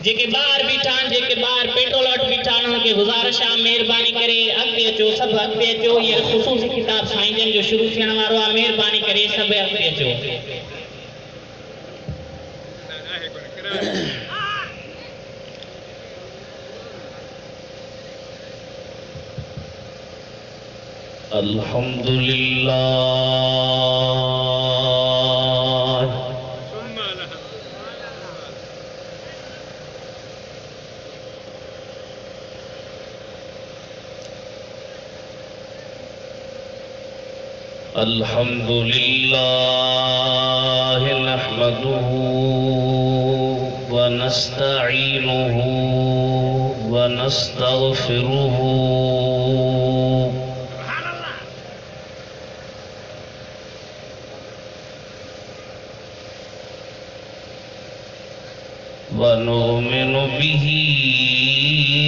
जेके बाहर बीठान जेके बाहर petrol what बीठान उनके गुजारिश आहे मेहरबानी करे अॻिते अचो सब अॻिते अचो ये ख़ुसूसी किताब साईं जन जो शुरू थियण वारो आहे मेहरबानी करे सब अॻिते अचो अल्हम्दुलिल्लाह अल्हम्दुलिल्लाह नहमदुहु व नस्तईनुहु व नस्तगफिरुहु व नुमिनु बिही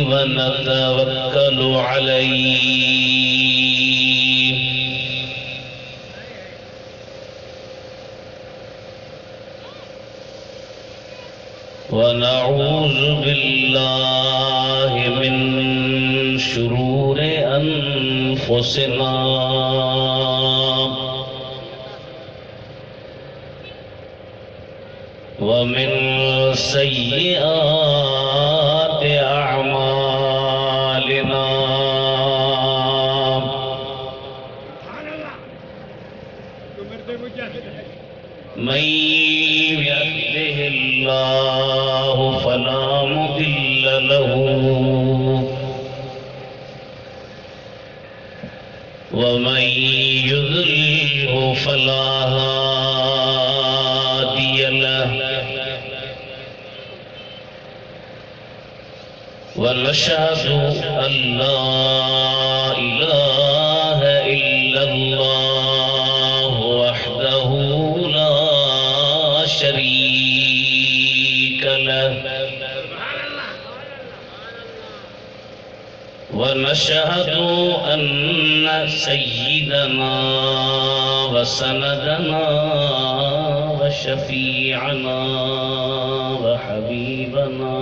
व नतवक्कलु अलैहि वनऊज़ बिल्लाहि मिन शुरूरि अनफुसिना व मिन सय्यिआति अअमालिना मन यहदिहिल्लाहु फला मुदिल्ल लहु व मन युद्लिल्हु फला हादिय लहु व नशहदु अल्ला इलाहा इल्लल्लाह वहदहु ला शरीक लहु व नशहदु अन्न सय्यिदना व सनदना व शफीअना व हबीबना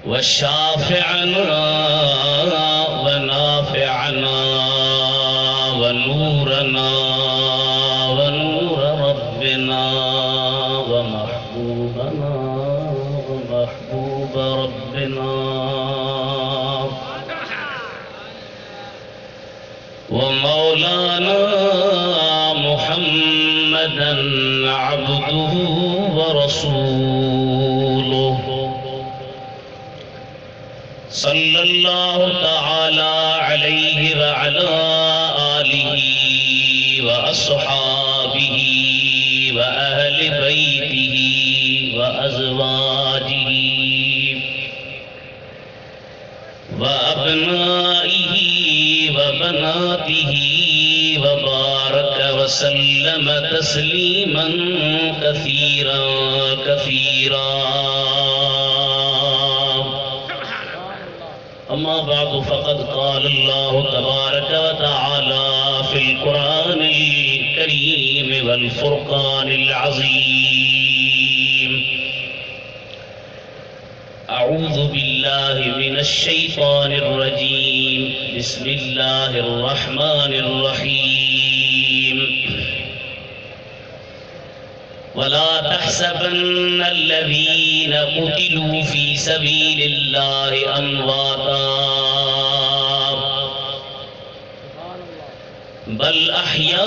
व शाफिअना व नाफिअना व नूरना व नूर रब्बिना व महबूबना व महबूब रब्बिना व मौलाना मुहम्मदन अब्दुहु व रसूलुहु सल्लल्लाहु तआला अलैहि व अला आलिहि व अस्हाबिहि व अहलि बैतिहि व अज़वाजिहि व अब्नाइहि व बनातिहि व बारक व सल्लम तस्लीमन कसीरा कसीरा अम्मा बादु फ़क़द क़ाल अल्लाहु तबारक व तआला फ़िल क़ुरानिल करीम वल फ़ुरक़ानिल अज़ीम अऊज़ु बिल्लाहि मिनश शैतानिर रजीम बिस्मिल्लाहिर रहमानिर रहीम वला तहसबन्न अल्लज़ीना क़ुतिलू फ़ी सबीलिल्लाहि अमवाता बल अहयाउन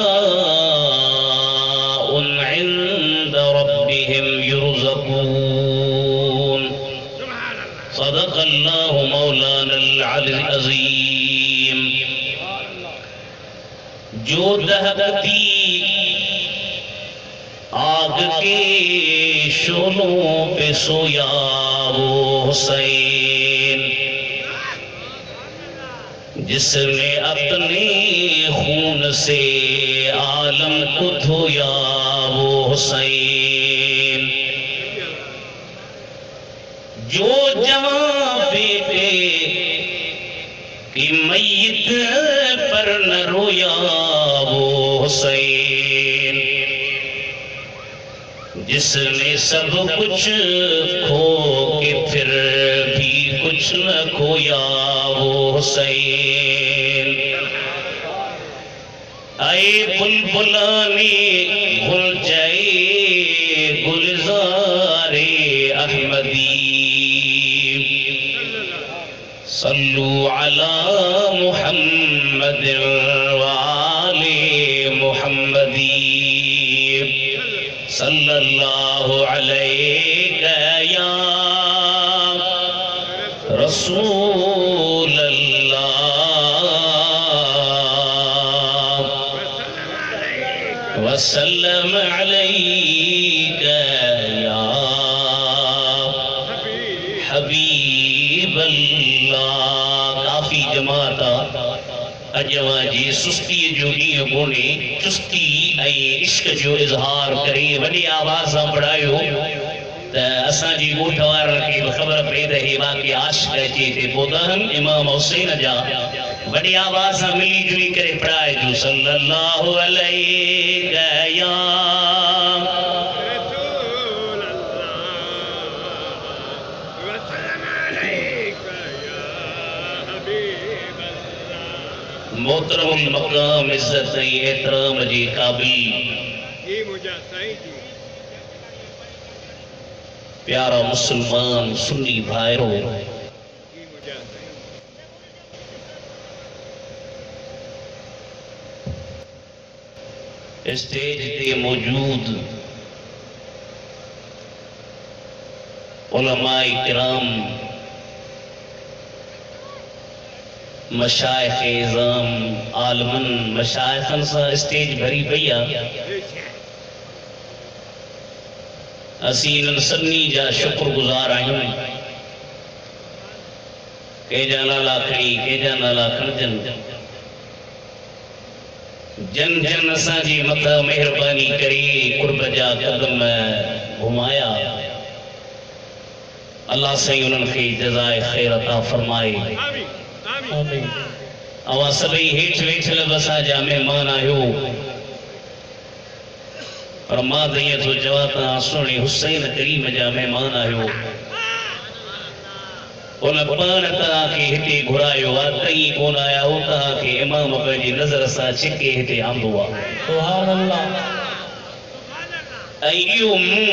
इंद रब्बिहिम युरज़क़ून सदक़ल्लाहु मौलानल अज़ीम। जो दहकती आग के शोलों पे सोया वो हुसैन, जिसने अपने खून से आलम को धोया वो हुसैन। जो जवां बेटे की मैयत पर न रोया वो हुसैन, जिसने सब कुछ खो के फिर भी कुछ न खोया वो हुसैन। आए बुलबुलाने घुल जाए गुलजारे अहमदी। सल्लु अला मुहम्मद वाले मुहम्मदी। सल्लल्लाहु अलैहि या रसूल अल्लाह। वसल्लम अलैका या हबीब अल्लाह। काफी जमाता अजवा जी सुस्ती जो ॾींहुं कोन्हे, चुस्ती ऐं इश्क जो इज़हार करे वॾी आवाज़ सां पढ़ायो त असांजी ॻोठ वारनि खे बि ख़बर पए त हे वाक़ई आशिक़ अचे ते ॿुधनि इमाम हुसैन जा वॾी आवाज़ सां मिली जुली करे पढ़ाइजो। सल्लल्लाहु अलैहि या मोहतरमुल मक़ाम इज्जत ऐं एहतराम जी क़ाबिल प्यारा मुसलमान सुन्नी भाइरो, स्टेज ते मौजूद उलमाए किराम, मशाइख इज़ाम, आलमन मशाइखन सां स्टेज भरी पई आहे। असीं इन्हनि सभिनी जा शुक्रगुज़ार आहियूं। कंहिंजा नाला खणी कंहिंजा नाला खणजनि। जन जन असांजी मथां महिरबानी करे कुर्ब जा कदम घुमाया। अल्लाह साईं उन्हनि खे जज़ाए ख़ैर अता फरमाए। अवां सभई हेठि वेठल बि असांजा महिमान आहियो, पर मां त ईअं थो चवां तव्हां सुहिणे हुसैन करीम जा महिमान आहियो। उन पाण तव्हांखे हिते घुरायो आहे, कई कोन आया हो। तव्हांखे इमाम पंहिंजी नज़र सां छिके हिते आंदो आहे। सुभान अल्लाह। ऐं इहो मूं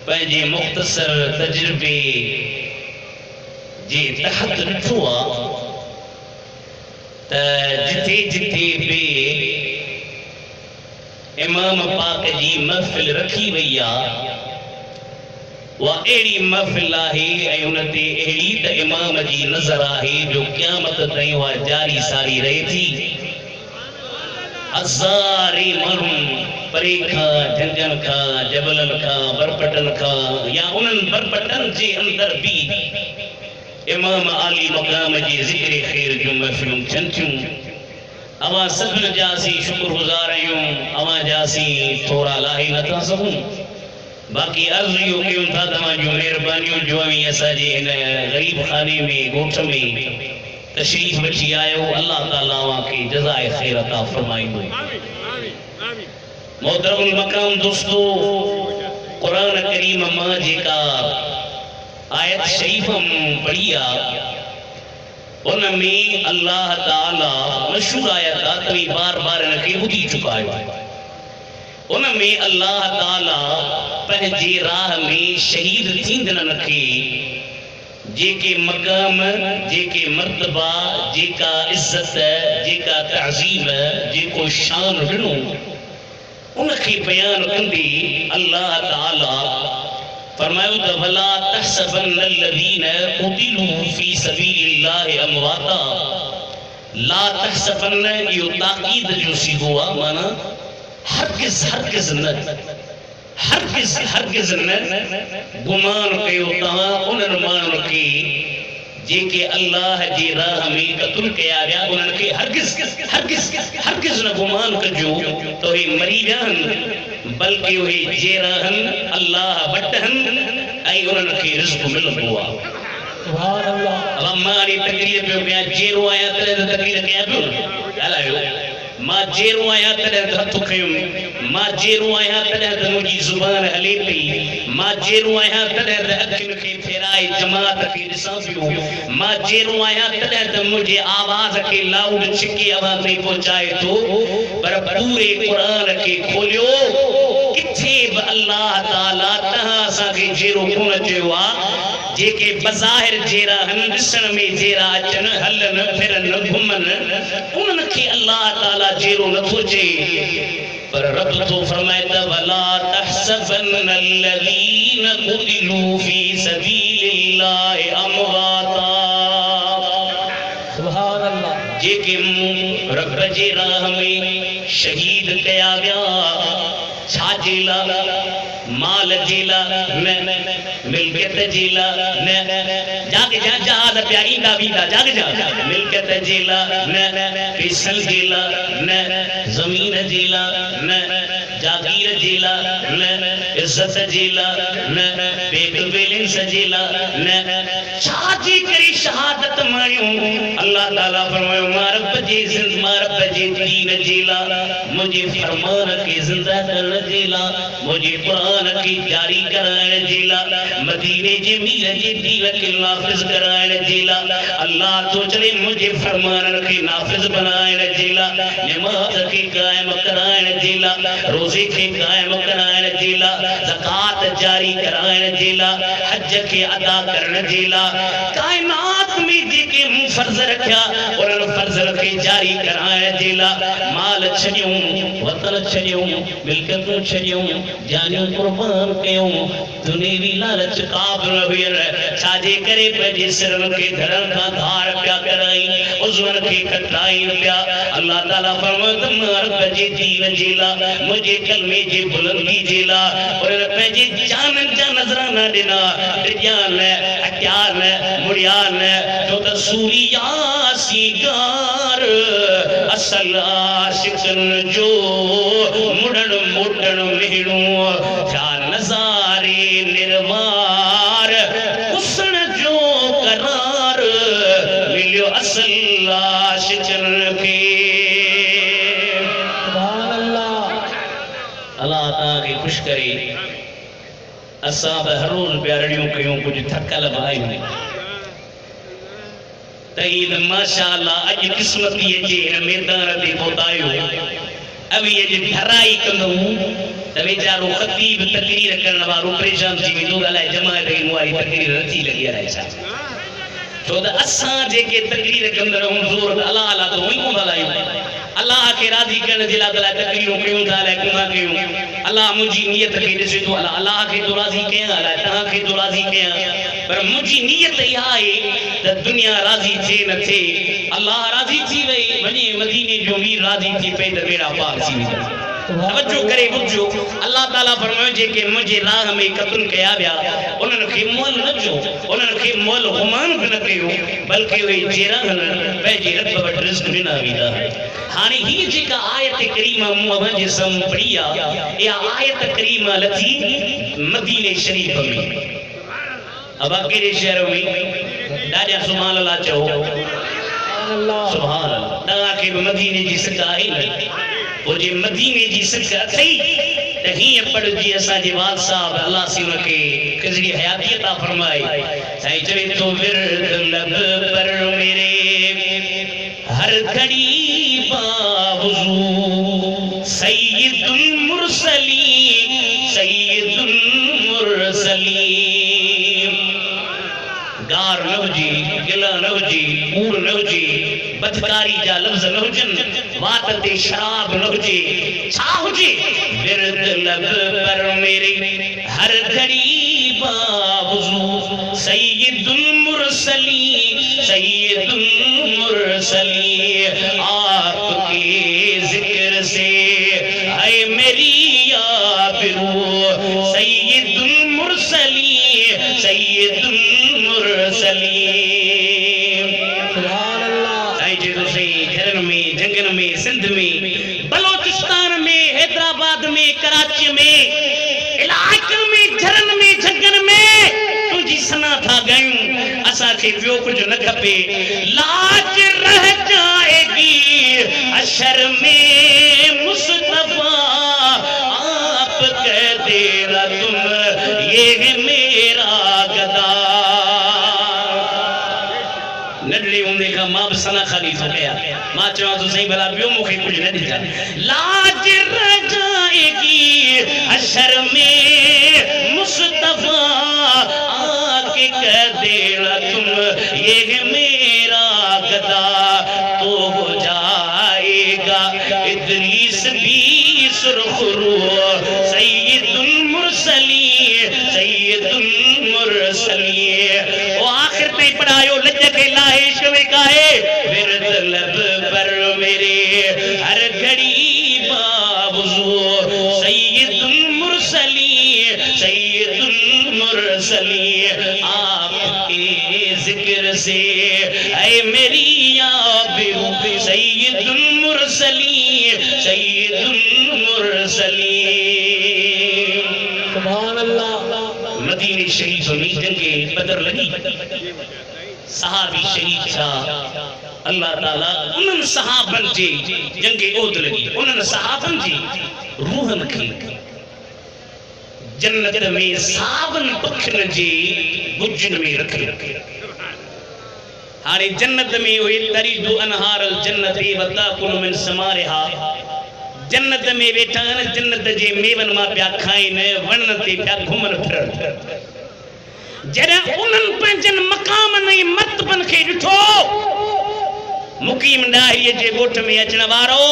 पंहिंजे मुख़्तसर तजुर्बे जे तहत ॾिठो आहे त जिथे जिथे बि इमाम पाक जी महफ़िल रखी वई आहे, उहा अहिड़ी महफ़िल आहे ऐं उन ते अहिड़ी त इमाम जी नज़र आहे जो क़यामत ताईं उहा जारी सारी रहे थी। हज़ारे माण्हू परे खां, झंझण खां, जबलनि खां, बरपटनि खां या उन्हनि बरपटनि जे अंदरि बि इमाम आली मक़ाम जी ज़िक्र ख़ैर जूं महफ़िलूं थियनि थियूं। अवां सभिनि जा असीं शुक्रगुज़ार आहियूं। अवां जा असीं थोरा लाहे नथा सघूं। बाक़ी अर्ज़ु इहो कयूं था तव्हां जूं महिरबानियूं जो असांजे हिन ग़रीब खाने में ॻोठ में तशरीफ़ वठी आयो। अल्लाह ताला अव्हांखे जज़ाए ख़ैर अता फरमाईंदो। मोहतरमुल मक़ाम दोस्तो, क़ुरान करीम मां जेका आयत शरीफ पढ़ी आहे उन में अल्लाह ताला मशहूर आयत आहे, तव्हीं बार बार इनखे ॿुधी चुका आहियो। उन में अल्लाह ताला पंहिंजे राह में शहीद थींदड़नि खे जेके मक़ाम, जेके मर्तबा, जेका इज़त, जेका तअज़ीम, जेको शान ॾिनो उनखे बयान कंदे अल्लाह ताला फरमायो त वला तहसबन अल्लज़ीन क़ुतिलू फी सबीलिल्लाहि अमवाता। ला तहसबन इहो ताक़ीद जो सीगो आहे, माना हरगिज़ हरगिज़ न, हरगिज़ हरगिज़ न गुमान कयो तव्हां उन्हनि माण्हुनि खे जेके अल्लाह जी राह में क़त्ल कया विया। उन्हनि खे हरगिज़ हरगिज़ हरगिज़ न गुमान कजो त उहे मरी विया आहिनि, बल्कि उहे जेरा आहिनि, अल्लाह वटि आहिनि ऐं उन्हनि खे रिज़्क़ मिलंदो आहे। सुभान अल्लाह। अब मां हाणे तकरीर पियो कयां, जेरो आहियां तॾहिं त तकरीर कयां पियो न, ॻाल्हायो। मां जेरो आया तॾहिं हथ खयुमि, मां जेरो आया तॾहिं त मुंहिंजी ज़ुबान हले पई, मां जेरो आया तॾहिं त अखियुनि खे फेराए जमात खे ॾिसां पियो, मां जेरो आया तॾहिं त मुंहिंजे आवाज़ खे लाउड छिके आवाज़ में पहुचाए थो। पर पूरे क़ुरान खे खोलियो, किथे बि अल्लाह ताला तव्हां असांखे जेरो कोन चयो आहे। जेके बज़ाहिर जेरा आहिनि, ॾिसण में जेरा अचनि, हलनि फिरनि घुमनि, उन्हनि खे अल्लाह ताला जेरो नथो चए। पर रब तो फरमाए त वला तहसबन अलज़ीन क़ुतिलू फी सबीलिल्लाहि अमवाता। सुभान अल्लाह। जेके रब जे राह में शहीद कया विया, छाजे लाइ? माल जेला न, मिल्कियत जेला न, जाग जा जहाज पिया ईंदा बींदा, जाग जा मिल्कियत जेला न, पैसनि जेला न, ज़मीन जेला न, जागीर जेला न, इज्जत जेला न, बैंक बैलेंस जेला न, छाजे करे शहादत मारियूं? अल्लाह ताला फरमायो मां रब जे दीन जेला, मुंहिंजे फरमान खे ज़िंदा करण जेला, मुंहिंजे क़ुरान खे जारी कराइण जेला, मदीने जे मीर जे दीन खे नाफ़िज़ कराइण जेला, अल्लाह तो चले मुंहिंजे फरमाननि खे नाफ़िज़ बनाइण जेला, नमाज़ खे क़ाइम कराइण जेला, रोज़े खे क़ाइम कराइण जेला, ज़कात जारी कराइण जेला, हज खे अदा करण जेला, कायनात में जेके फर्ज़ रखिया उन्हनि फर्ज़ खे जारी कराइण जेला, माल छॾियूं, वतन छॾियूं, मिल्कियतूं छॾियूं, जानियूं कुर्बान कयूं, दुनियावी लालच काब न हुयनि। छाजे करे पंहिंजे सिरनि खे धड़नि खां धार पिया कराई, उज़वनि खे कटाइनि पिया। अल्लाह ताला फरमाए त मां रब जे दीन जेला, मुंहिंजे कलमे जे बुलंदी जेला, उन्हनि पंहिंजे जाननि जा नज़राना ॾिना, ॾिॼा न, हटिया न, मुड़िया न, छो त सूरिया सीगार असल आशिक़नि जो मुड़न मोटन मेणू छा नज़ारे निर्वार, हुस्न जो करार मिलियो असल आशिक़नि खे। सुभान अल्लाह। अल्लाह तव्हांखे ख़ुशि करे। असां त हर रोज़ प्यारियूं कयूं, कुझु थकल बि आहियूं। तईद माशाअल्लाह अॼु क़िस्मती अचे हिन मैदान ते पहुतायो। अभी ये धराई कंदो त वेचारो ख़तीब तकरीर करण वारो परेशान थी वेंदो, अलाए जमात जी वारी तकरीर नथी लॻी आहे छा? छो त असां जेके तकरीर कंदड़ आहियूं ज़ोर त अलाह अलाह त उहो ई कोन हलायूं। अल्लाह खे राज़ी करण जे लाइ तकरीरूं कयूं था, अलाए कोन कयूं। अल्लाह मुंहिंजी नियत खे ॾिसे थो, अल्लाह खे तो राज़ी कयां, अलाए तव्हां खे तो राज़ी कयां। पर मुंहिंजी नियत इहा आहे त दुनिया राज़ी थिए न थिए, अल्लाह राज़ी थी वई वञे, मदीने जो मीर राज़ी थी पए त बेड़ा पार थी वेंदा। तवज्जो करे ॿुधजो, अल्लाह ताला फरमायो जेके मुंहिंजे राह में क़त्ल कया विया उन्हनि खे मुअल न जो, उन्हनि खे मुअल गुमान बि न कयो, बल्कि उहे जेरहन पंहिंजे रब वटि रिज़्क़ ॾिना वेंदा। हाणे हीअ जेका आयत करीमा मूं अव्हांजे साम्हूं पढ़ी आहे, इहा आयत करीमा लथी मदीने शरीफ़ में। अब कहिड़े शहर में? ॾाढा सुभान अल्लाह चओ, सुभान अल्लाह। तव्हांखे बि मदीने जी सिक आहे न? वो जे मदीने जी सिक अथई त हीअं पढ़ जीअं असांजे वाल साहब अल्लाह सी उनखे खिज़ड़ी हयाती अता फरमाए। साईं चवे थो विर्द लब पर मेरे हर घड़ी बावजू सैयदुल मुरसलीन, सैयदुल मुरसलीन। गार न हुजे, गिला न हुजे, कूड़ न हुजे, बदकारी जा लफ्ज़ न हुजनि, वात ते शराब न हुजे, छा हुजे? विर्द लब पर मेरे हर घड़ी बावजू सैयदुल मुरसलीन, सैयदुल मुरसलीन। आपके जिक्र से है मेरी आबरू, सैयदुल मुरसलीन, सैयदुल मुरसलीन। घरन में, जंगन में, सिंध में, बलोचिस्तान में, हैदराबाद में, कराची में, इलाइक़नि में, झरन में, जंगन में तुंहिंजी सना था ॻायूं। असांखे ॿियो कुझु न खपे। लाज रह जाएगी हशर में मुस्तफा आप कह देना तुम ये है मेरा गदा। नडले उंदे का मां बसना खाली हो गया मां चवा तो सही भला बियो मुखे कुछ न दिया लाज रह जाएगी हशर में मुस्तफा आके कह देना तुम ये है मेरा गदा। तो हो जाएगा इदरीस भी सुरखरू सैयदुल मुरसलीन सैयदुल मुरसलीन। वो आखिर में पढ़ायो लज के लाए शवे काहे विरद लब पर मेरे हर घड़ी बावजू सैयदुल मुरसलीन सैयदुल मुरसलीन। आपके जिक्र से ऐ मेरी याब सैयदुल मुरसलीन सैयदुल मुरसलीन। सुभान अल्लाह। मदीने शरीफ में जंगे बदर लगी सहाबी शहीद था अल्लाह ताला उन्हनि सहाबन जे जंगे ओद लगी उन्हनि सहाबन जी रूहन खे जन्नत में सावन पखन जे गुजन में रखे। हाणे जन्नत में वे तरीदु अनहारल जन्नत वता कुल मिन समारिहा जन्नत में वेठा न जन्नत जे मेवन मां पिया खाइन वण ते पिया घुमन फिरन। जॾहिं उन्हनि पंहिंजनि मक़ामनि ऐं मर्तबनि खे ॾिठो मुक़ीम ॾाहिरीअ जे ॻोठ में अचण वारो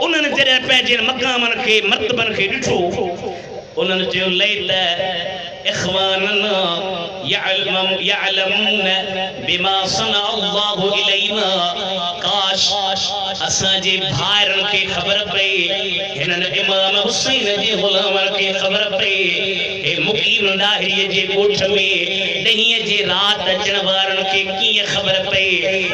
उन्हनि जॾहिं पंहिंजे मक़ामनि खे मर्तबनि खे ॾिठो उन्हनि चयो लैत इख़वानना यअलमून बिमा सना अल्लाहु इलैना। काश असांजे भाइरनि खे ख़बर पई हिननि इमाम हुसैन जे ग़ुलामनि खे ख़बर पई हे मुक़ीम ॾाहिरीअ जे ॻोठ में ॾहींअ जे राति अचण वारनि खे कीअं ख़बर पई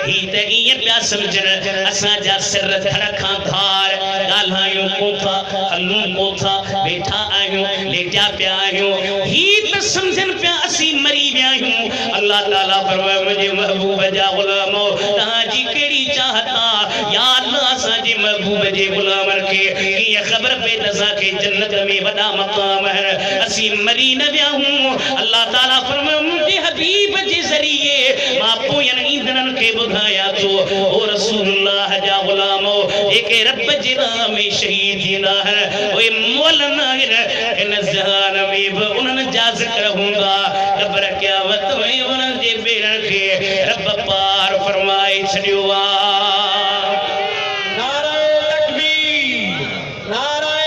ही त ईअं पिया सम्झनि असांजा सिर धड़ खां धार ॻाल्हायूं कोथा हलूं कोथा वेठा आहियूं लेटिया पिया आहियूं ही त सम्झनि पिया असीं मरी विया आहियूं। अल्लाह ताला फरमाए मुंहिंजे महबूब जा ग़ुलामो तव्हांजी कहिड़ी चाहता या अल्लाह असांजे महबूब जे ग़ुलामनि खे कीअं ख़बर पई त असांखे जन्नत में वॾा मक़ाम आहिनि असीं मरी न विया आहियूं। अल्लाह ताला फरमाए मुंहिंजे हबीब जे ज़रिए मां पोयनि ईंदड़नि खे ॿुधायां थो ओ रसूलुल्लाह जा ग़ुलामो जेके रब जे राह में शहीद थींदा आहिनि उहे मोल न आहिनि हिन ज़हान में बि उन्हनि जा ज़िक्र हूंदा क़ब्र क़यामत में उन्हनि जे बेड़नि खे रब पार फरमाए छॾियो आहे। नारे तकबीर नारे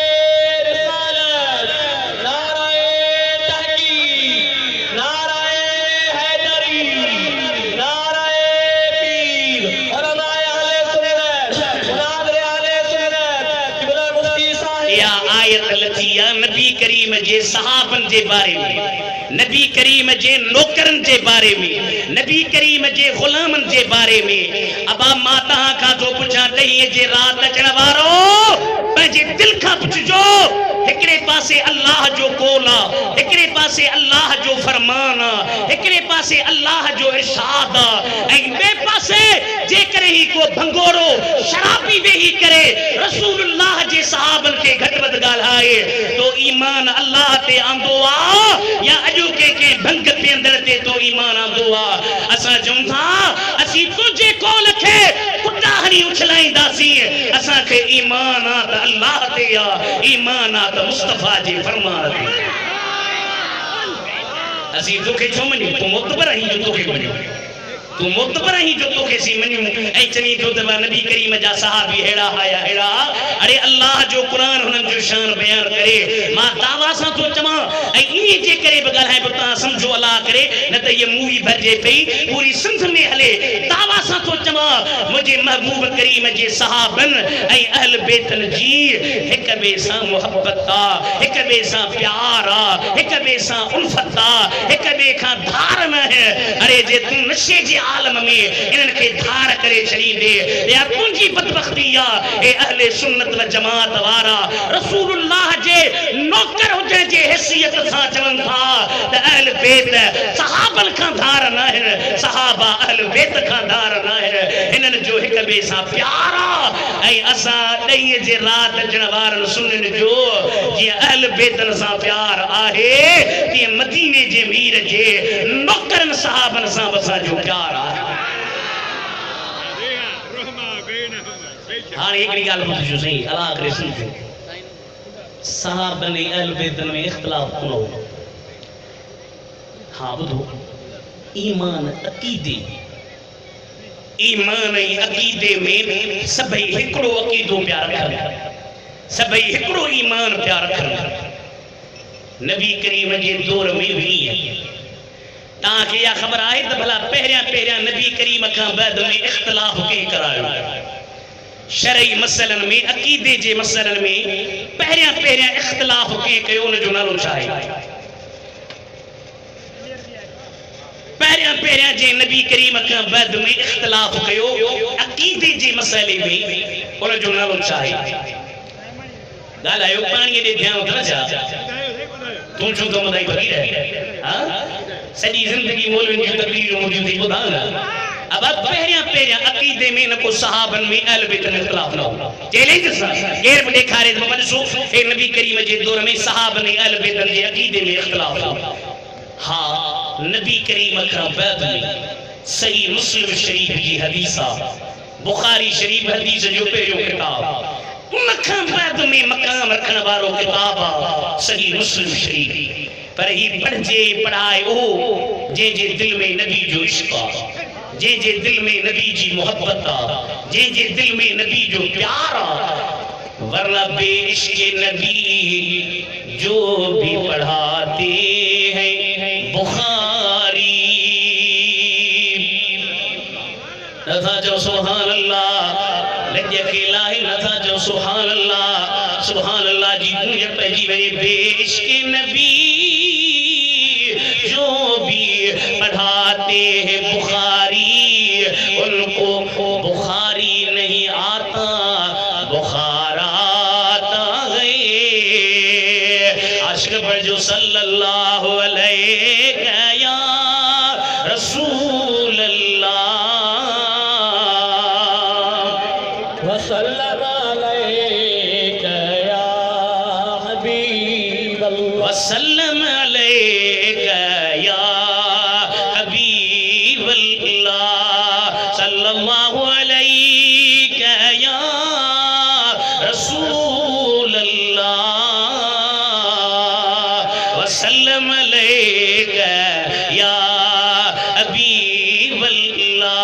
रिसालत नारे तहकीक नारे हैदरी नारे पीर उलमाए अहले सुन्नत मुनाज़िर अहले सुन्नत किबला मुफ्ती साहिब। या आयत लथिया नबी करीम जे सहाबन जे बारे में नबी करीम जे नौकरन जे बारे में नबी करीम जे ग़ुलामन जे बारे में। अबा मां तहां खां थो पुछां ॾहींअ जे राति अचण वारो पंहिंजे दिलि खां पुछिजो हिकिड़े पासे अल्लाह जो कौल आहे हिकिड़े पासे अल्लाह जो फरमान आहे हिकिड़े पासे अल्लाह जो इरशाद आहे ऐं ॿिए पासे जेकॾहिं ही को भंगोरो शराबी वेही करे रसूलुल्लाह जे सहाबन खे घटि वधि ॻाल्हाए तो ईमान अल्लाह ते आंदो आहे या अॼु के भंग पीअंदड़ ते तो ईमान आंदो आहे। असां चऊं था असीं तुंहिंजे कौल खे कुटा हणी उछलाईंदासीं असांखे ईमान आहे त अल्लाह ते आहे ईमान आहे त मुस्तफा जे फरमान ते। असीं तोखे छो मञूं तूं मुतबर आहीं जो तोखे मञूं तू मुतबर ही जो तोखे सी मनियो ऐ चनी तो त नबी करीम जा सहाबी हेड़ा आया हेड़ा अरे अल्लाह जो कुरान हुनन जो शान बयान करे मां दावा सा तो चमा ऐ इन जे करे बगल है बता समझो अल्लाह करे न त ये मूवी भरजे पई पूरी सिंध में हले दावा सा तो चमा मुझे महबूब करीम जे सहाबन ऐ अहल बैतन जी एक बे सा मोहब्बत ता एक बे सा प्यार आ एक बे सा उल्फत आ एक बे का धार न है। अरे जे तू नशे जे आलम में इनन के धार करे छड़ी दे या तुंजी बदबख्ती या ए अहले सुन्नत व जमात वारा रसूलुल्लाह जे नौकर हुजे जे हैसियत सा चवन था त अहल बैत सहाबन का धार न है सहाबा अहल बैत का धार न है। इन्हनि जो हिक ॿिए सां प्यार आहे ऐं असां ॾहीअ जे राति अचण वारनि सुन्नियुनि जो जीअं अहल बेतनि सां प्यार आहे तीअं मदीने जे मीर जे नौकरनि साहबनि सां बि असांजो प्यार आहे। हाणे हिकिड़ी ॻाल्हि ॿुधिजो सही अलाह करे सम्झो साहबनि अहल बेतनि में इख़्तिलाफ़ कोन हो। हाँ ॿुधो ईमान अक़ीदे में सभई हिकिड़ो अक़ीदो पिया रखनि सभई हिकिड़ो ईमान पिया रखनि। नबी करीम जे दौर में बि तव्हांखे इहा ख़बर आहे त भला पहिरियां नबी करीम खां बाद में इख़्तिलाफ़ कंहिं करायो शरई मसइलनि में अक़ीदे जे मसइलनि में पहिरियां इख़्तिलाफ़ कंहिं कयो उनजो नालो छा आहे? पहिरियां जे नबी करीम खां बाद में इख़्तिलाफ़ कयो अक़ीदे जे मसइले में उनजो नालो छा आहे? ॻाल्हायो पाणीअ ॾे ध्यानु न छा तूं छो थो ॿुधाई फ़क़ीर हा सॼी ज़िंदगी मौलवियुनि जूं तक़रीरूं मुंहिंजियूं थी ॿुधां न। अब पहिरियां अक़ीदे में न को सहाबनि में अहल बेत में इख़्तिलाफ़ न हो चैलेंज सां केर बि ॾेखारे त वञो हे नबी करीम जे दौर में सहाबनि अहल बेतनि जे अक़ीदे में इख़्तिलाफ़ हो। हाँ नबी करीम खां बाद में सही मुस्लिम शरीफ जी हदीस आहे बुखारी शरीफ हदीस जो पहिरियों किताब उन खां बाद में मक़ाम रखण वारो किताब आहे सही मुस्लिम शरीफ। पर ही पढ़जे पढ़ाए ओ जे दिल में नबी जो इश्क आहे जे दिल में नबी जी मोहब्बत आहे जे दिल में नबी जो प्यार आहे। वरना बेइश्क़े नबी जो भी पढ़ाते हैं बुखारी नथा जो सुभान अल्लाह लज के लाहे नथा जो सुभान अल्लाह जी गूंज पइजी वञे बेइश्क़े नबी जो भी पढ़ाते हैं बुखारी उनको बुखारी नहीं आता बुखार आता है। आशिक़ पर जो सल्लल्लाहु अलैहि या रसूल अल्लाह वसल्लम अलैका या हबीब अल्लाह वसल्लम अलैका या हबीब अल्लाह सल्लल्लाहु अलैका या रसूल अल्लाह वसल्लम अलैका या हबीब अल्लाह।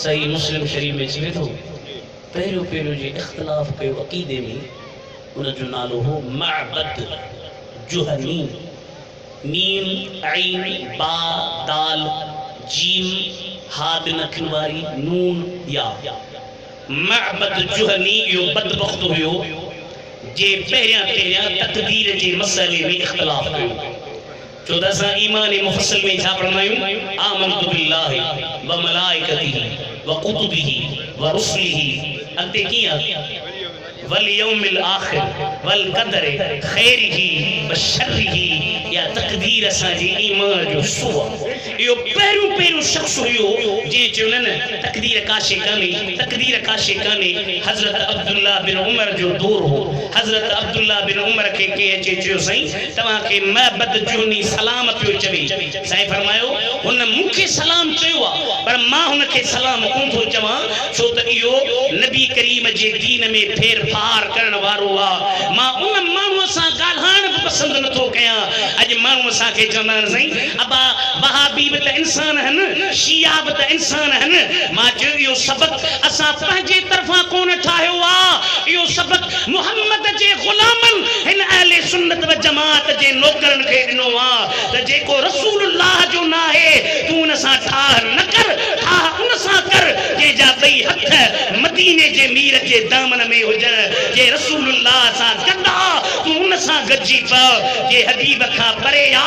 सही मुस्लिम शरीफ में चले तो पहिरियों जे इख़्तिलाफ़ कयो अक़ीदे में उनजो नालो हो मअबद जुहनी मीम ऐन बा दाल जीम हाद नखन वारी नून या मअबद जुहनी यो बदबख्त हुयो जे पहिरियां तक़दीर जे मसइले में इख़्तिलाफ़ कयो। छो त असां ईमान मुफ़स्सिल में छा पढ़ंदा आहियूं आमनतु बिल्लाहि व मलाइकतिही व कुतुबिही व रुसुलिही अॻिते कीअं वल यौमिल आखिर वल क़दर खैरिही व शर्रिही या तक़दीर असांजे ईमान जो सुवा इहो पहिरियों शख़्स हुयो जंहिं चयो न तक़दीर काशे कान्हे हज़रत अब्दुल्ला बिन उमर जो दौर हो। हज़रत अब्दुल्ला बिन उमर खे कंहिं अचे चयो साईं तव्हांखे मअबद जुहनी सलाम पियो चवे। साईं फरमायो हुन मूंखे सलाम चयो आहे पर मां हुनखे सलाम कोन थो चवां छो त इहो नबी करीम जे दीन में फेर फार करण वारो आहे। मां उन माण्हूअ सां ॻाल्हाइण बि पसंदि नथो कयां। अॼु माण्हू असांखे चवंदा आहिनि साईं अबा वहाबी बि त इंसान आहिनि शिया बि त इंसान आहिनि। मां चयो इहो सबक़ असां पंहिंजे तरफ़ां कोन ठाहियो आहे इहो सबक़ मुहम्मद जे ग़ुलामनि हिन अहले सुन्नत व जमात जे नौकरनि खे ॾिनो आहे त जेको रसूलुल्लाह जो न आहे तूं उन सां ठाह न कर ठाह उन सां कर जंहिंजा ॿई हथ मदीने जे मीर जे दामन में हुजनि जे रसूलुल्लाह सां गॾा तूं उन सां गॾिजी पव जे हबीब खां परे आ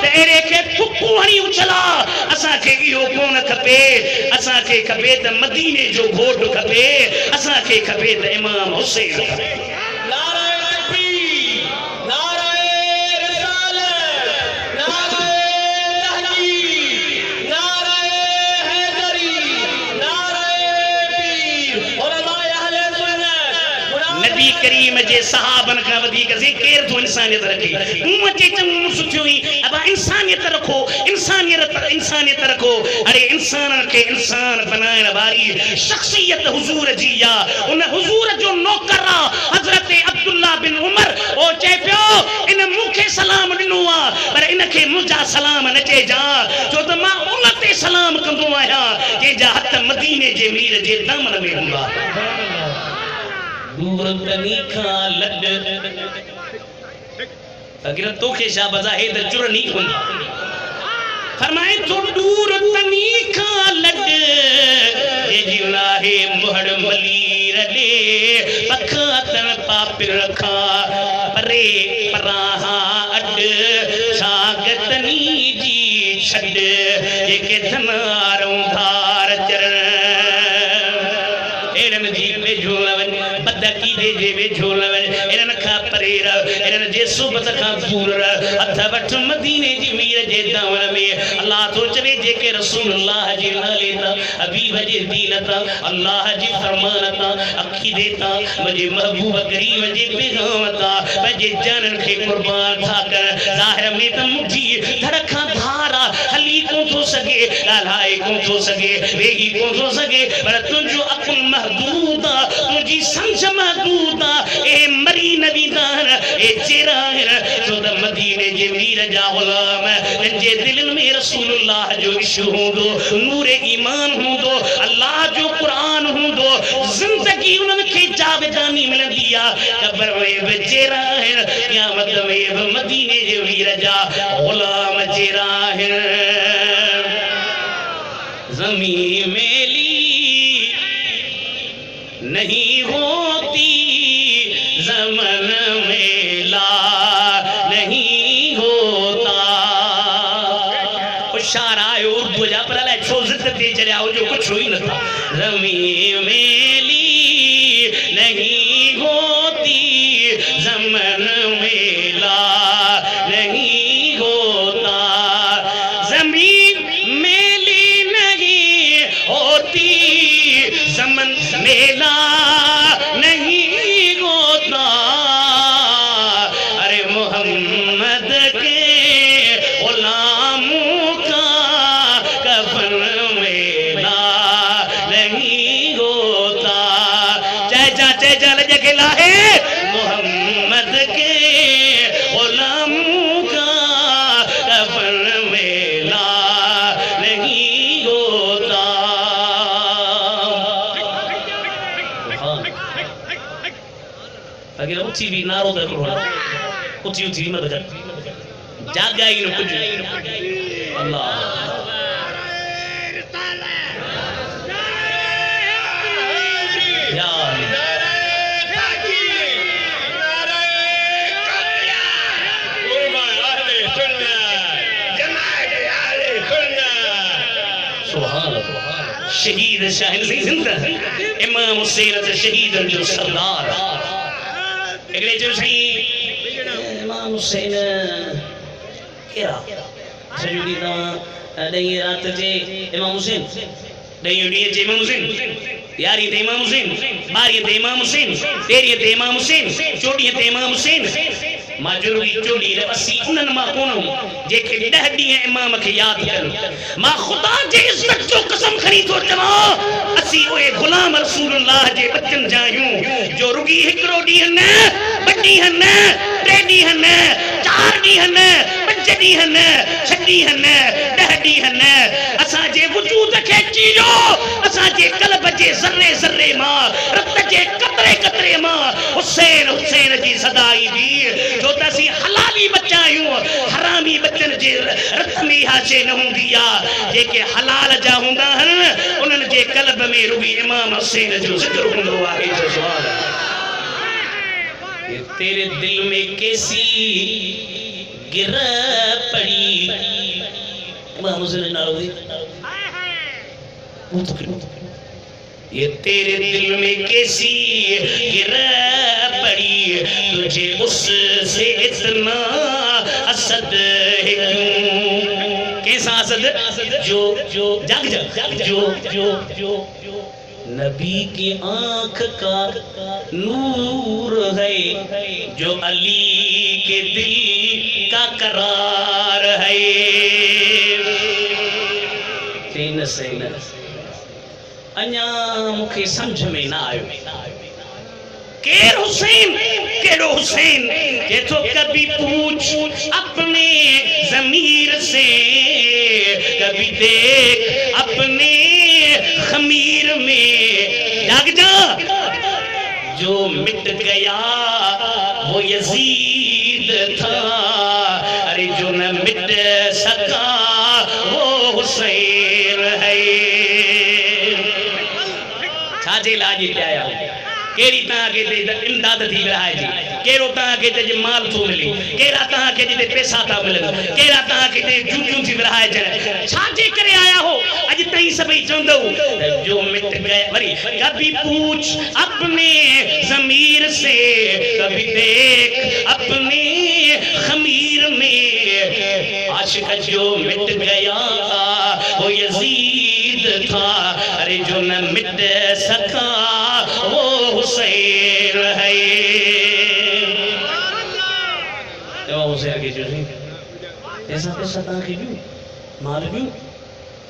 त अहिड़े खे थुकूं हणी उछला। असांखे इहो कोन खपे असांखे खपे त मदीने जो घोट खपे असांखे खपे त इमाम हुसैन खपे। करीम जे सहाबन का वधिक से केर तो इंसानियत रखे उम्मत चंग सुठियों अब इंसानियत रखो इंसानियत रखो अरे इंसान के इंसान बनाने वाली शख्सियत हुजूर जी या उन हुजूर जो नौकर हजरत अब्दुल्ला बिन उमर ओ चे पियो इन मुखे सलाम दिनो पर इनके मुजा सलाम न चे जा जो त मां उनते सलाम कंदो आया के जा हथ मदीने जे मीर जे दामन में हुंदा दूर तनी खा लड अगर तो के शाबाजा है त चुर नहीं हुंदा फरमाए तो दूर तनी खा लड ये जीवना है मुहड़ मली रले पखातन पापिर रखा परे पराहा अड सागतनी जी छड ये के धनारों धार चरण एरन जी पे झोलवन बदकी दे जे वे झोलवन एरन खा परेर एरन जे सुबत खा दूर अथ वठ मदीने जी मीर जे दावन में अल्लाह तो चवे जे के रसूलुल्लाह जी नाले ता हबीब जी दीन ता अल्लाह जी फरमान ता अखी देता मुझे महबूब करीम जी पैगाम ता मुझे जानन के कुर्बान था कर जाहिर में त मुझी धड़का धारा हली को तो सके लालाए को तो सके वेगी को तो सके पर तुझो अकुल महदूदा तुझी समझ महदूदा ए मरी नबीदान ए चेरा तो द मदीने जे मीर जा गुलाम जे दिल में रसूलुल्लाह जो इश्क होंदो नूर ईमान होंदो अल्लाह जो कुरान होंदो जिंदगी उनन के जावेदानी मिलंदी आ कब्र में बचेरा है क़यामत में मदीने जे मीर जा गुलाम चेरा है ज़मीन मेली नहीं होती ज़मन मेला नहीं होता शार आयो उर्दू जा पर अल्लाह छो जिद ते चले आओ जो कुछ हुई न था ज़मीन मेली नहीं होती ज़मन मेला नहीं होता ज़मीन मेली नहीं होती ज़मन मेला नहीं होता अरे मोहम्मद के गुलामों का कफन मेला नहीं होता चाहे जा लजे के लाहे मोहम्मद के गुलामों का कफन मेला नहीं होता अगर उची भी नारो दर करो उची मत कर जागा ही न कुछ अल्लाह यार शहीद शाहिद से जिंदा इमाम हुसैन से शहीद जो सरदार अगले जो सही इमाम हुसैन क्या सजुदी दा नहीं रात जे इमाम हुसैन नहीं उड़ी जे इमाम हुसैन यारी ते इमाम हुसैन बारी ते इमाम हुसैन तेरी ते इमाम हुसैन चोड़ी ते इमाम हुसैन माजुरी चोड़ी रे असी उनन मा कोन जे के 10 डी इमाम के याद कर मा खुदा जे इज्जत जो कसम खरी तो चवा असी ओए गुलाम रसूलुल्लाह जे बचन जायूं जो रुगी हिकरो डी हन बड्डी हन टेडी हन चार डी हन पंज डी हन छडी हन 10 डी हन असा जे वजूद के चीजो असा जे कल्ब जे जर्रे जर्रे मा रत जे कतरे कतरे मा हुसैन हुसैन जी सदाई दी जो तसी हलाली बचायूं हरामी बचन जे रत में हाशे न हुंदिया जे के हलाल जा हुंदा हन उनन जे कल्ब में रुबी इमाम हुसैन जो जिक्र हुंदो आहे जो सुभान ये तेरे दिल में कैसी गिर पड़ी इमाम हुसैन नारोदी ये तेरे दिल में कैसी गिर पड़ी तुझे उससे इतना असद है क्यों कैसा असद जो जो जाग जा जो जो जो नबी की आंख का नूर है, जो अली के दिल का करार है। तीन से अञा मुखे समझ में ना आयो केर हुसैन केड़ो हुसैन ये तो कभी पूछ अपने ज़मीर से, कभी देख अपने खमीर में। जाग जा, जो मिट गया वो यजीद था, अरे जो न मिट सका वो हुसैन है। छाजे लाजी क्या केरी ता के ते इमदाद थी रहा है जी, केरो ता के ते माल थो मिले, केरा ता के ते पैसा था मिलन, केरा ता के ते जूजू थी रहा है जन। छाजे करे आया हो अज तई सभई चंदो जो मिट गए वरी। कभी पूछ अपने ज़मीर से, कभी देख अपने खमीर में। आशिक जो मिट गया वो यजीद था, अरे जो न मिट सका वो हुसैन है। तो हुसैन के जो ऐसा पैसा ता के जो माल जो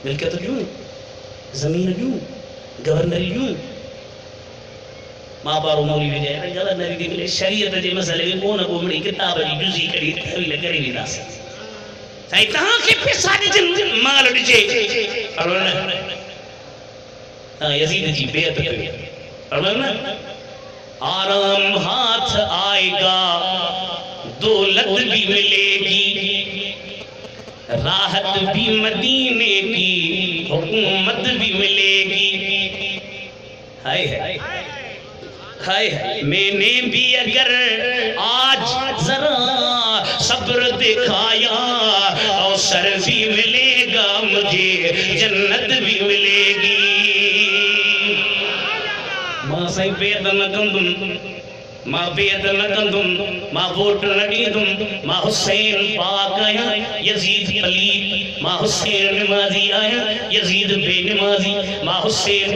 मिल्कियत जो जमीन जो गवर्नरी जो मां बारो मौली विजय गवर्नरी दी मिले शरीयत जे मसले में कोन को मड़ी किताब जी जुजी करी तहवील करे नी दास साई ता के पैसा जे माल जे हां यजीद जी बेअत पे आराम हाथ आएगा, दौलत भी मिलेगी, राहत भी मदीने की, हुकूमत भी मिलेगी। हाय हाय हाय हाय, मैंने भी अगर आज जरा सब्र दिखाया, अवसर भी मिलेगा मुझे, जन्नत भी मिलेगी। मां साईं बेद न कंदुम, मां बेद न कंदुम, मां वोट न ॾींदुम, मां हुसैन पाक आहियां, यजीद पलीत, मां हुसैन निमाज़ी आहियां, यजीद बेनिमाज़ी, मां हुसैन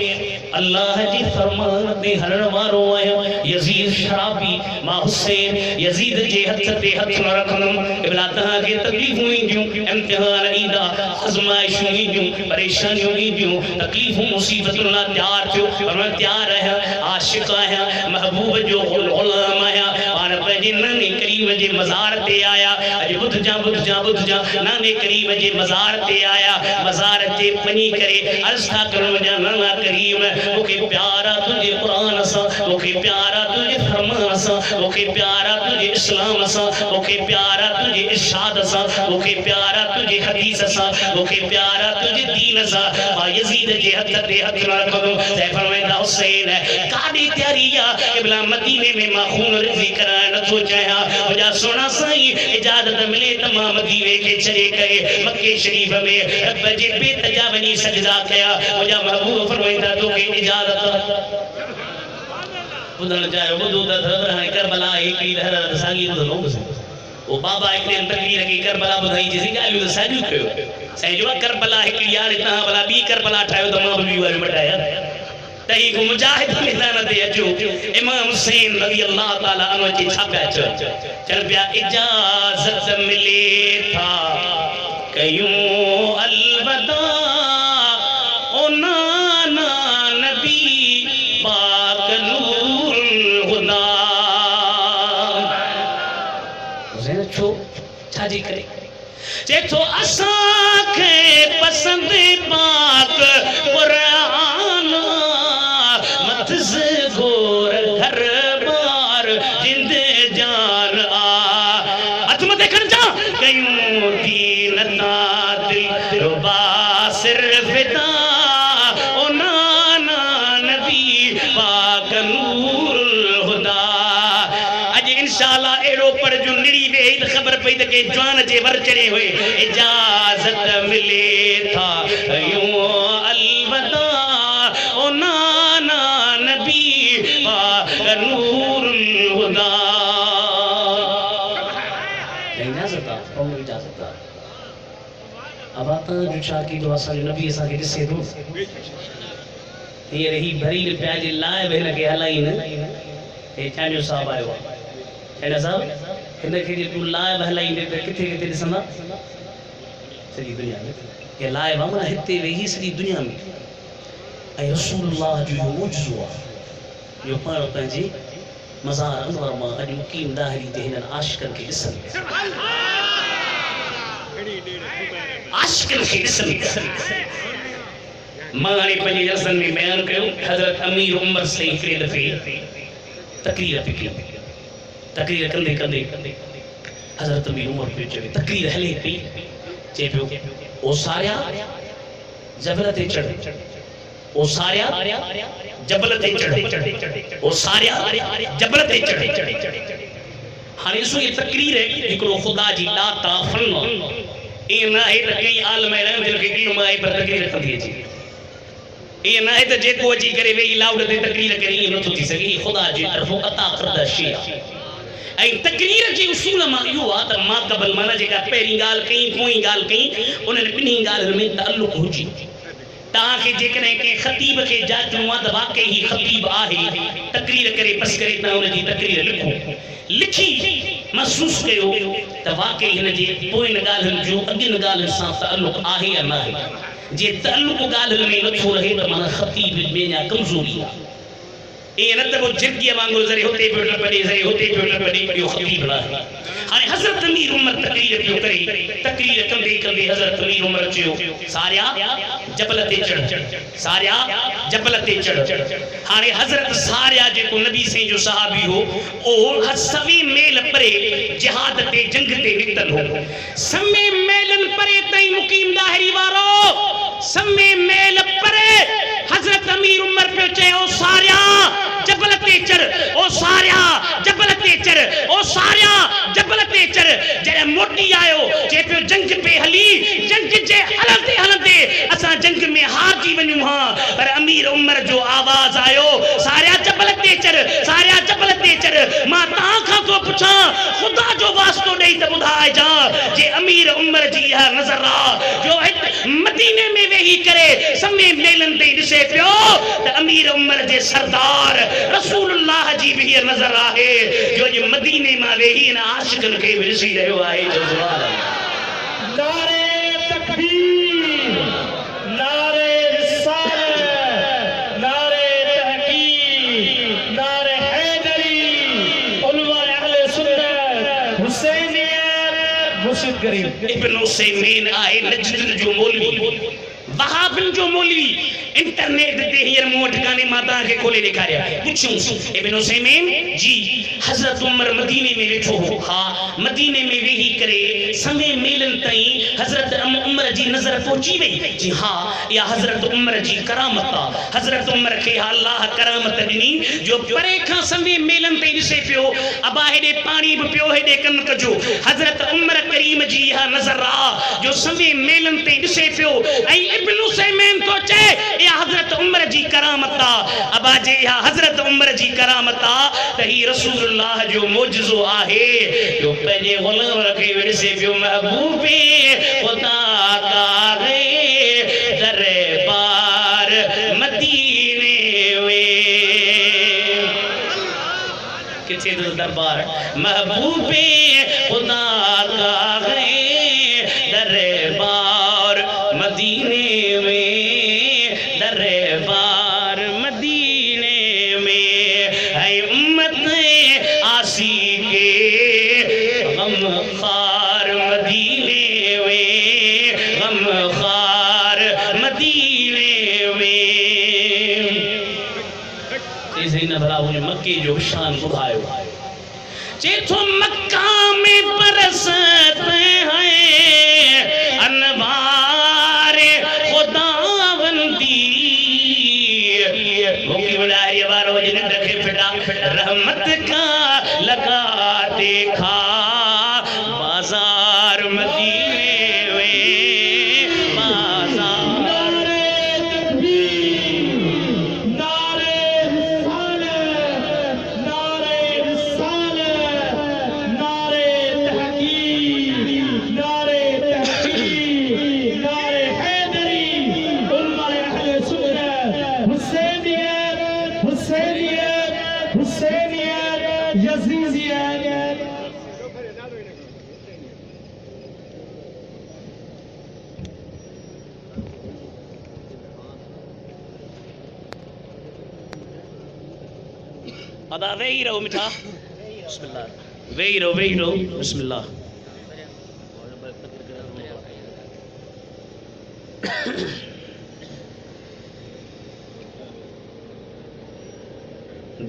अल्लाह जी फरमान ते हलण वारो आहियां, यजीद शराबी, मां हुसैन यजीद जे हथ ते हथ न रखंदुम। इब्ला तहां के तकलीफूं ईंदियूं, इम्तिहान ईंदा, आज़माइशूं ईंदियूं, परेशानियूं ईंदियूं, तकलीफूं मुसीबतुनि लाइ तैयार थियो, पर मां तैयार आहियां, आशिक़ आहियां, महबूब जो गुलाम आहियां। पाण पंहिंजे नाने करीम जे मज़ार ते आया, अॼु ॿुध जा नाने करीम जे मज़ार ते आया, मज़ार ते वञी करे अर्ज़ था करण वञा, नाना करीम मुखे प्यारा तुझे कुरान सा, मुखे प्यारा तुझे फरमान सा, मुखे प्यारा तुझे इस्लाम सा, मुखे प्यारा तुझे इरशाद सा, मुखे प्यारा तुझे हदीस सा, मुखे प्यारा तुझे दीन सा। मां यजीद जे हथ ते हथ न रखंदुम। से फरमाईंदा हुसैन काॾी तैयारी आहे, इब्ला मदीने में मां खून रिज़ी कराइण नथो चाहियां, मुंहिंजा सोना साईं इजाज़त मिले त मां मदीने खे छॾे करे मके शरीफ़ में रब जे बेत जा वञी सजदा कया। मुंहिंजा महबूब फरमाईंदा तोखे इजाज़त ॿुधण चाहियो ॿुधो त ख़बर हाणे करबला हिकिड़ी हर साॻी ॿुधंदो वो बाबा एक दिन तकरीर की करबला बुधाई जैसी गालियों तो साजू कयो सही जो करबला हिकिड़ी यार इतना भला बी करबला ठायो तो मां भी वारी मटाया तई को मुजाहिद मैदान ते अचो इमाम हुसैन रज़ी अल्लाह ताला अन्हु जी छापया चल पिया इजाजत मिले था कयूं अलविदा ओ नाना नबी पाक नूर खुदा हुसैन छो छाजी करे जे तो असां के पसंद पाक कुरान मथस गोर घर बार जिंदे जान आ हथ मथे कर जा कयूं दीन ता दिल रुबा सिर्फ ता ओ नाना नबी पाक नूर खुदा आज इंशाल्लाह एरो पर जो निड़ी वे इत खबर पई त के जवान जे वर चढ़े हुए इजाजत मिले था यूं अलविदा ओ नाना नबी पाक नूर खुदा इजाजत ओ इजाजत अब आता जो शाकी जो असल नबी ऐसा के दिसे दो ये रही भरी पिया जे लाए भेन के हलाई न ए चांडियो साहब आयो चांडिया साहब हिन खे जे तू लाए हलाई दे त किथे किथे ॾिसंदा सॼी दुनिया में ये लाए मामला हिते वेही सॼी दुनिया में ऐं रसूलुल्लाह जो इहो मुजज़ो आहे जो पाण पंहिंजे मज़ार अनवर मां अॼु मुक़ीम दाहिरी ते हिननि आशिक़नि खे ॾिसनि आशिक़नि खे ॾिसनि मां हाणे पंहिंजे जलसनि में बयानु कयो हज़रत अमीर उमर से हिकिड़े दफ़े तक़रीर पई कई तक़रीर कंदे कंदे हज़रत अमीर उमर पियो चवे तक़रीर हले पई चए पियो ओ सारिया जबल ते चढ़ ओ सारिया जबल ते चढ़ ओ सारिया जबल ते चढ़ हाणे ॾिसो ये तक़रीर हिकिड़ो ख़ुदा जी लाता फन ईअं न आहे त कई आलम अहिड़ा आहिनि जिनखे इल्मु आहे पर तक़रीर कंदी अचे ईअं न आहे त जेको अची करे वेही लाउड ते तक़रीर करे ईअं नथो थी सघे ख़ुदा जी तरफ़ों अता करदा शइ आहे ऐं तक़रीर जे उसूल मां इहो आहे त मां क़बल माना जेका पहिरीं ॻाल्हि कई पोइ ॻाल्हि कई उन्हनि ॿिन्ही ॻाल्हियुनि में ताल्लुक़ हुजे तव्हांखे जेकॾहिं कंहिं ख़तीब खे जाचणो आहे त वाक़ई ही ख़तीब आहे तक़रीर करे बसि करे तव्हां हुनजी तक़रीर लिखो लिखी महसूस कयो त वाक़ई हिन जे पोइनि ॻाल्हियुनि जो अॻियुनि ॻाल्हियुनि सां ताल्लुक़ आहे या न आहे जे ताल्लुक़ ॻाल्हियुनि में नथो रहे त माना ख़तीब में या कमज़ोरी आहे ईअं न त पोइ झिरकीअ वांगुरु ज़रे हुते पियो न पढ़े ज़रे हुते पियो न पढ़े इहो ख़तीब न आहे हाणे हज़रत अमीर उमर तक़रीर पियो करे तक़रीर कंदे कंदे हज़रत अमीर उमर चयो सारिया जबल ते चढ़ सारिया जबल ते चढ़ हाणे हज़रत सारिया जेको नबी साईं जो सहाबी हो ओ सवे मेल परे जिहाद ते जंग ते निकतल हो सवे मेलन परे ताईं मुक़ीम दाहिरी वारो सवे मेल परे हज़रत अमीर उमर पियो चए ओ सारिया जबल ते चढ़ ओ सारिया जबल ते चढ़ ओ सारिया जबल ते चढ़ जॾहिं मोटी आयो जे पियो जंग पे हली जंग जे हलंदे हलंदे असां जंग में हारजी वञूं हा पर अमीर उमर जो आवाज़ आयो सारिया जबल ते चढ़ सारिया जबल ते चढ़ मां तव्हां खां थो पुछां ख़ुदा जो वास्तो ॾेई त ॿुधाइजां जे अमीर उमर जी इहा नज़र आहे जो मदीने में वेही करे समे मेलनि ते ॾिसे पियो त अमीर उमर जे सरदार रसूलुल्लाह जी भी ये नजर आहे जो ये मदीने में वेही न आशिकन के भी ॾिसी रहियो आहे जो सुभान अल्लाह नारे तकबीर नारे रिसालत नारे तहकीक नारे हैदरी उलमा अहले सुन्नत हुसैनियत मुर्शिद करीम इब्न उसैमीन आए नजद जो मौलवी वहाबिन जो मौलवी इंटरनेट ते हींअर मूं वटि कान्हे मां तव्हांखे खोले ॾेखारिया पुछूं इब्न उसैमीन जी हज़रत उमर मदीने में वेठो हो हा मदीने में वेही करे समे मेलनि ताईं हज़रत उमर जी नज़र पहुची वई जी हा इहा हज़रत उमर जी करामत आहे हज़रत उमर खे अल्लाह करामत ॾिनी जो परे खां समे मेलनि ताईं ॾिसे पियो अबा हेॾे पाणी बि पियो हेॾे कनक जो हज़रत उमर करीम जी इहा नज़र आहे जो समे मेलनि ताईं ॾिसे पियो ऐं इब्न उसैमीन तो चए या हज़रत उमर जी करामत अबा जे या हज़रत उमर जी करामत त ही रसूलुल्लाह जो मुजज़ो आहे जो पंहिंजे गुलाम खे विरसे पियो महबूबे खुदा का है दरबार मदीने में किथे तो दरबार महबूबे खुदा का है दरबार मदीने मक्के जो शान बुधायो जेठो मक्का में बरसते हैं अनवार खुदावंदी भूखी बड़ाई बार वजह ने रखे फिटा रहमत का लगा देखा बाजार मदीने हुसैन हुसैनियत यजीदियत अदा वेही रहो मिठा बिस्मिल्लाह वेही रहो बिस्मिल्लाह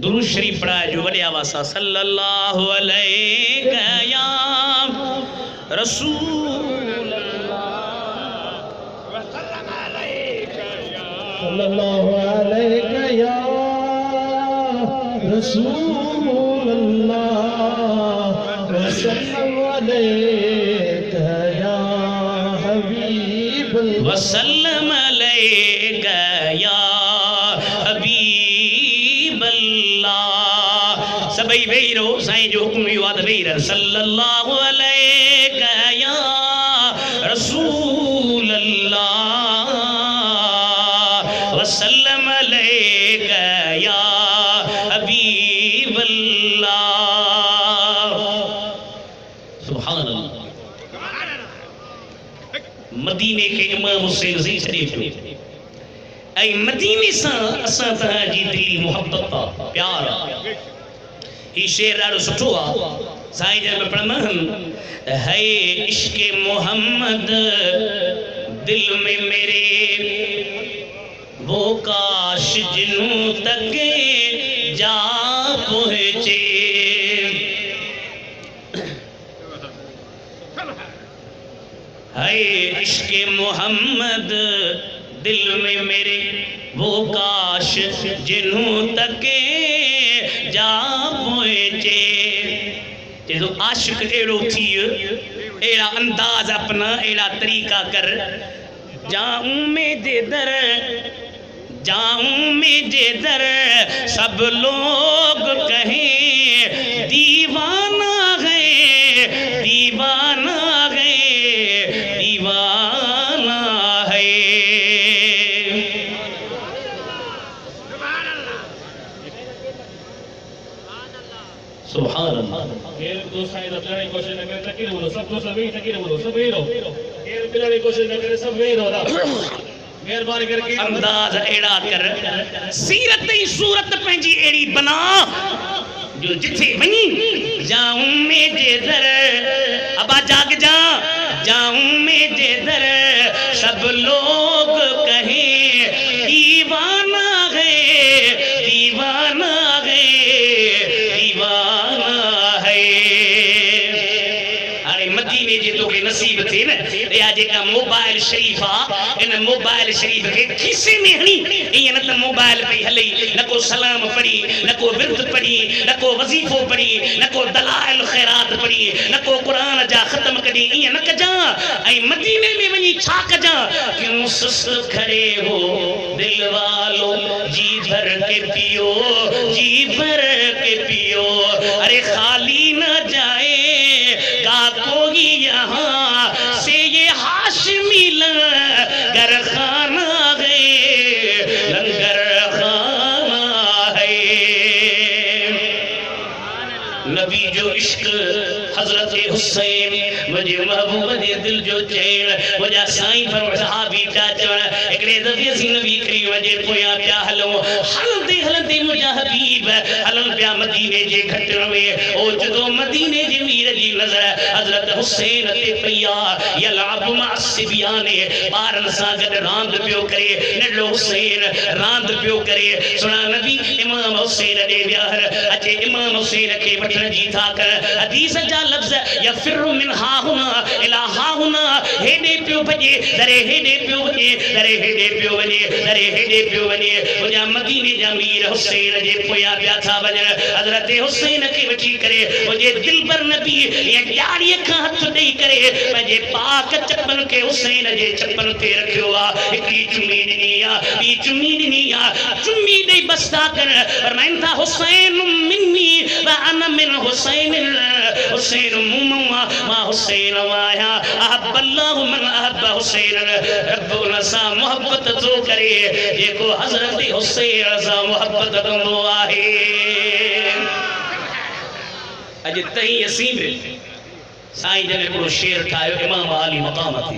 दुरूद शरीफ पढ़ा जो वडे आवाज़ सां सल्लल्लाहु अलैहि या रसूल सल्लल्लाहु अलैहि या रसूल अल्लाह वसल्लम अलैका या हबीब वसल्लम अलैका या हबीब अल्लाह सभई वेही रहो साईं जो हुक्म हुयो आहे त वेही रहो सल्लल्लाहु अलैका या रसूल अल्लाह वसल्लम अलैका या हबीब अल्लाह सुभान अल्लाह मदीने के इमाम हुसैन जी छॾे पियो ऐं मदीने सां असां तव्हांजी दिली मोहब्बत आहे प्यार आहे ही शेर ॾाढो सुठो आहे साईं जन में पढ़ंदा है इश्क मोहम्मद दिल में मेरे वो काश जिन्हों तक जा पहुँचे है इश्क मोहम्मद दिल में मेरे वो काश जिन्हों तक जा पहुँचे जो आशिक एड़ो थी एड़ा अंदाज अपना एड़ा तरीका कर जाऊं में दे दर सब लोग कहें दीवाना है दीवाना है दीवाना है सुभान अल्लाह केर दोस्त साईं लॻण जी कोशिशि न करे तकीर बोलो सब दोस्त वेही तकीर बोलो सब वेही रहो केर मिलण जी कोशिशि न करे सब वेही रहो मेहरबानी करके अंदाज एड़ा कर सीरत ही सूरत पंहिंजी एड़ी बना जो जिथे वनी जाऊं में जेदर अबा जाग जा जाऊं में जेदर सब लोग कहें दीवाना है दीवाना है दीवाना है अरे मदीने जे तोखे नसीब थे न या जेका मोबाइल शरीफ आ इन मोबाइल शरीफ के खीसे में हणी ये न त मोबाइल पे हले न को सलाम पढ़ी न को विरद पढ़ी न को वजीफो पढ़ी न को दलाइल खैरात पढ़ी न को कुरान जा खत्म करी ये न कजा ऐ मदीने में वनी छा कजा क्यों सुस्त खड़े हो दिल वालो जी भर के पियो जी भर के पियो अरे खाली न जाए का कोई यहाँ से ये हाशमी लंगर खाना है लंगर खाना है नबी जो इश्क हजरत हुसैन मुझे महबूब दे दिल जो चैन मुझा साईं पर सहाबी चा चवण एकड़े दफे सी नबी करीम जे पोया पिया हलो हलंदे हलंदे मुझा हबीब हलन पिया मदीने जे घटण में ओ जदो मदीने जे वीर जी नजर हजरत हुसैन ते पिया यलअब मासिबियाने बारन सा गड रांद पियो करे नडो हुसैन रांद पियो करे सुना नबी इमाम हुसैन दे विहार अचे इमाम हुसैन के वठण जी था कर हदीस जा लफ्ज यफिरु मिन हा हुना इला हा हुना हेडे पियो भजे दरे हेडे पियो भजे दरे हेडे पियो वने दरे हेडे पियो वने मुझा मदीने जा मीर हुसैन जे पोया पिया था वञण हजरत हुसैन के वठी करे मुझे दिल पर नबी ये यारी का हथ दई करे पंहिंजे पाक चपन के हुसैन जे चपन ते रखियो आ हिकड़ी चुमी ॾिनी आ ॿी चुमी ॾिनी आ चुमी ॾेई बस्ता कर फरमाइनि था हुसैन मिन्नी व अना मिन हुसैन हुसैन मुमा मा हुसैन वाया अहब अल्लाह मन अहब हुसैन रब्बुना सा मोहब्बत तो करे जेको हजरत हुसैन सा मोहब्बत कंदो आहे अज तई असीं बि साईं जन हिकिड़ो शेर ठाहियो इमाम आली मक़ाम थी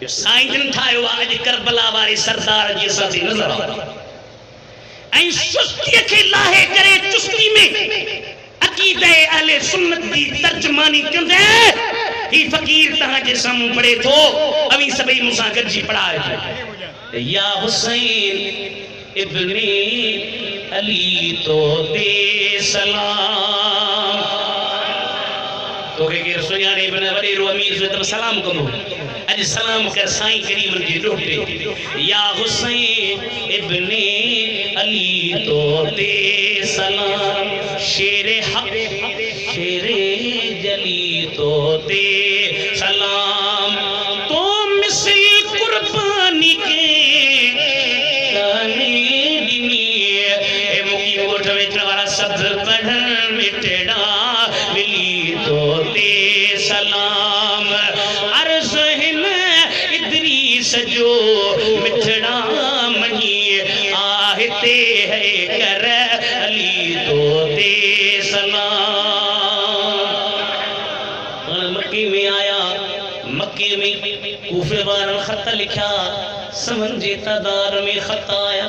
जो साईं जन ठाहियो आहे अॼु करबला वारे सरदार जी असां ते नज़र आहे ऐं सुस्तीअ खे लाहे करे चुस्ती में अक़ीदे अहले सुन्नत जी तर्जुमानी कंदे ही फकीर तहां जे साम्हूं पढ़े थो अवी सभई मूंसां गॾिजी पढ़ाए या हुसैन इब्ने अली तो दे सलाम तो के सुञाणे बिना वडेरो अमीर जो तब सलाम कंदो अज सलाम कर साईं करीम जी डोटे या हुसैन इब्ने अली तो दे सलाम शेर हक शेर जली तो दे सलाम तो मिसल कुर्बानी के गाने दिनी ए मुकी गोठ में वाला शब्द पढ़न मिटड़ा मिली तो दे सलाम अर्ज़ हिन इदरीस जो मिठड़ा मही आहते है कर अली तो दे मक्के में आया मक्के में कूफे वारन खत लिखा समन जे तादार में खत आया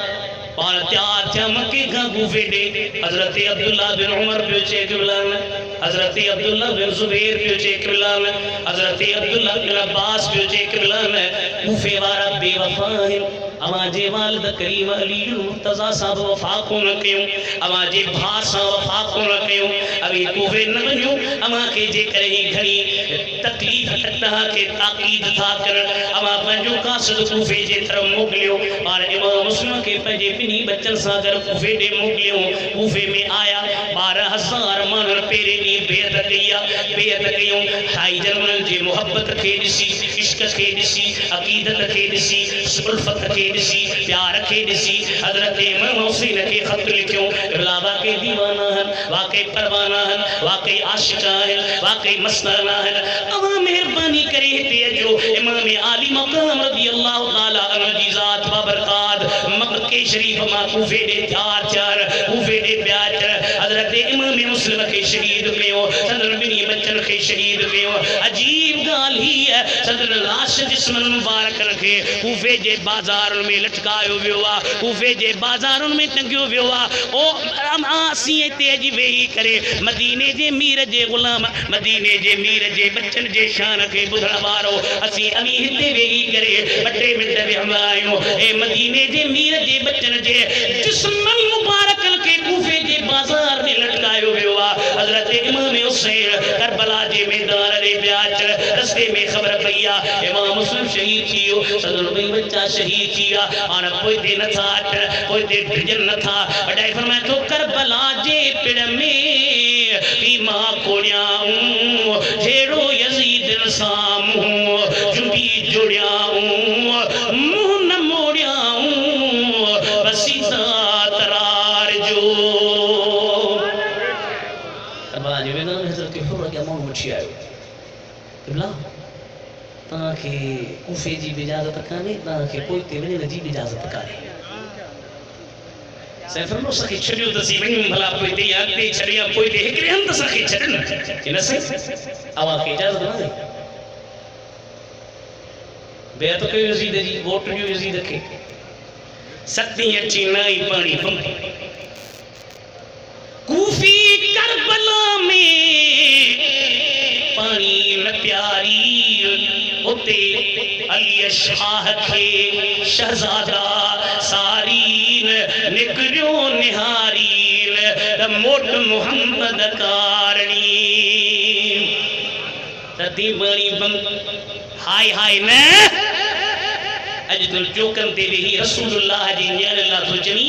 पान तैयार थिया मक्के का कूफे दे हजरत अब्दुल्ला बिन उमर पियो चे क़िबला में हजरत अब्दुल्ला बिन जुबैर पियो चे क़िबला में हजरत अब्दुल्ला बिन अब्बास पियो चे क़िबला में कूफे वारा बेवफा हैं अवाजे वालिद करीम अली मुर्तजा साहब वफा को न कयो अवाजे भा सा वफा को न कयो अभी कूफे न वञो अमा के जे करे घणी तकलीफ तहा के ताकीद था कर अमा पंजो कासद कूफे जे तरफ मोकलियो और इमाम मुस्लिम के पंजे पिनी बच्चन सागर कूफे दे मोकलियो कूफे में आया 12,000 मानर पेरे दी बेयत कयो हाई जनमल जे मोहब्बत के दिसी इश्क के दिसी अकीदत के दिसी उल्फत के दिसी प्यार के दिसी हजरत इमाम हुसैन के खत लिखियो बाबा के दीवाना है वाकई परवाना है वाकई आशिका है वाकई मस्ताना है अवा मेहरबानी करे ते जो इमाम आली मकाम रज़ी अल्लाह ताला अन्हु जी जात बरकात मक्के शरीफ मा कूफे दे चार कूफे दे ब्याच हजरत इमाम मुस्लिम के शहीद कयो सदर बिनी बच्चन के शहीद कयो अजीब गाल ही है सदर लाश जिस्म मुबारक रखे कूफे जे बाजार में लटकायो वियो आ कूफे जे बाजारन में टंगियो वियो आ ओ आसी ते जी वेही करे मदीने जे मीर जे गुलाम मदीने जे मीर जे बच्चन जे शान के बुधण वारो असी अमी हिते वेही करे बटे मिनट वेहवायो ए मदीने जे मीर जे बच्चन जे जिस्म मुबारक के कूफे जे बाजार में लटकायो वियो आ हजरत इमाम हुसैन करबला जे मैदान रे ब्याच रस्ते में खबर पईया इमाम मुस्लिम शहीद थियो सदर भाई बच्चा शहीद किया और कोई दिन था कोई दिन डिजन न था अडाई फरमाया तो करबला जे पिड़ में पीमा कोड़ियाऊं जेड़ो यजीद सामू जुबी जुड़ियाऊं मुंह न मोड़ियाऊं बसीदा तरार जो करबला जे मैदान हजरत के हुर के मौन मची आयो किबला ताके कूफे जी इजाजत काने ताके कोई ते वने जी इजाजत काने सफरनो सखी छडियो तसी वनी भला कोई ते या ते छडिया कोई ते एकरे हम त सखी छडन कि न सही आवा के इजाजत ना बेत के यजीद जी वोट जो यजीद के सती अची नाई पानी पंप कूफी करबला में पानी न प्यारी होते अली शाह के शहजादा सारीन निकरियो निहारीन मोट मोहम्मद कारणी तती बणी बम हाय हाय न अज तो चौकन ते वेही रसूलुल्लाह जी न्याण ला तो चनी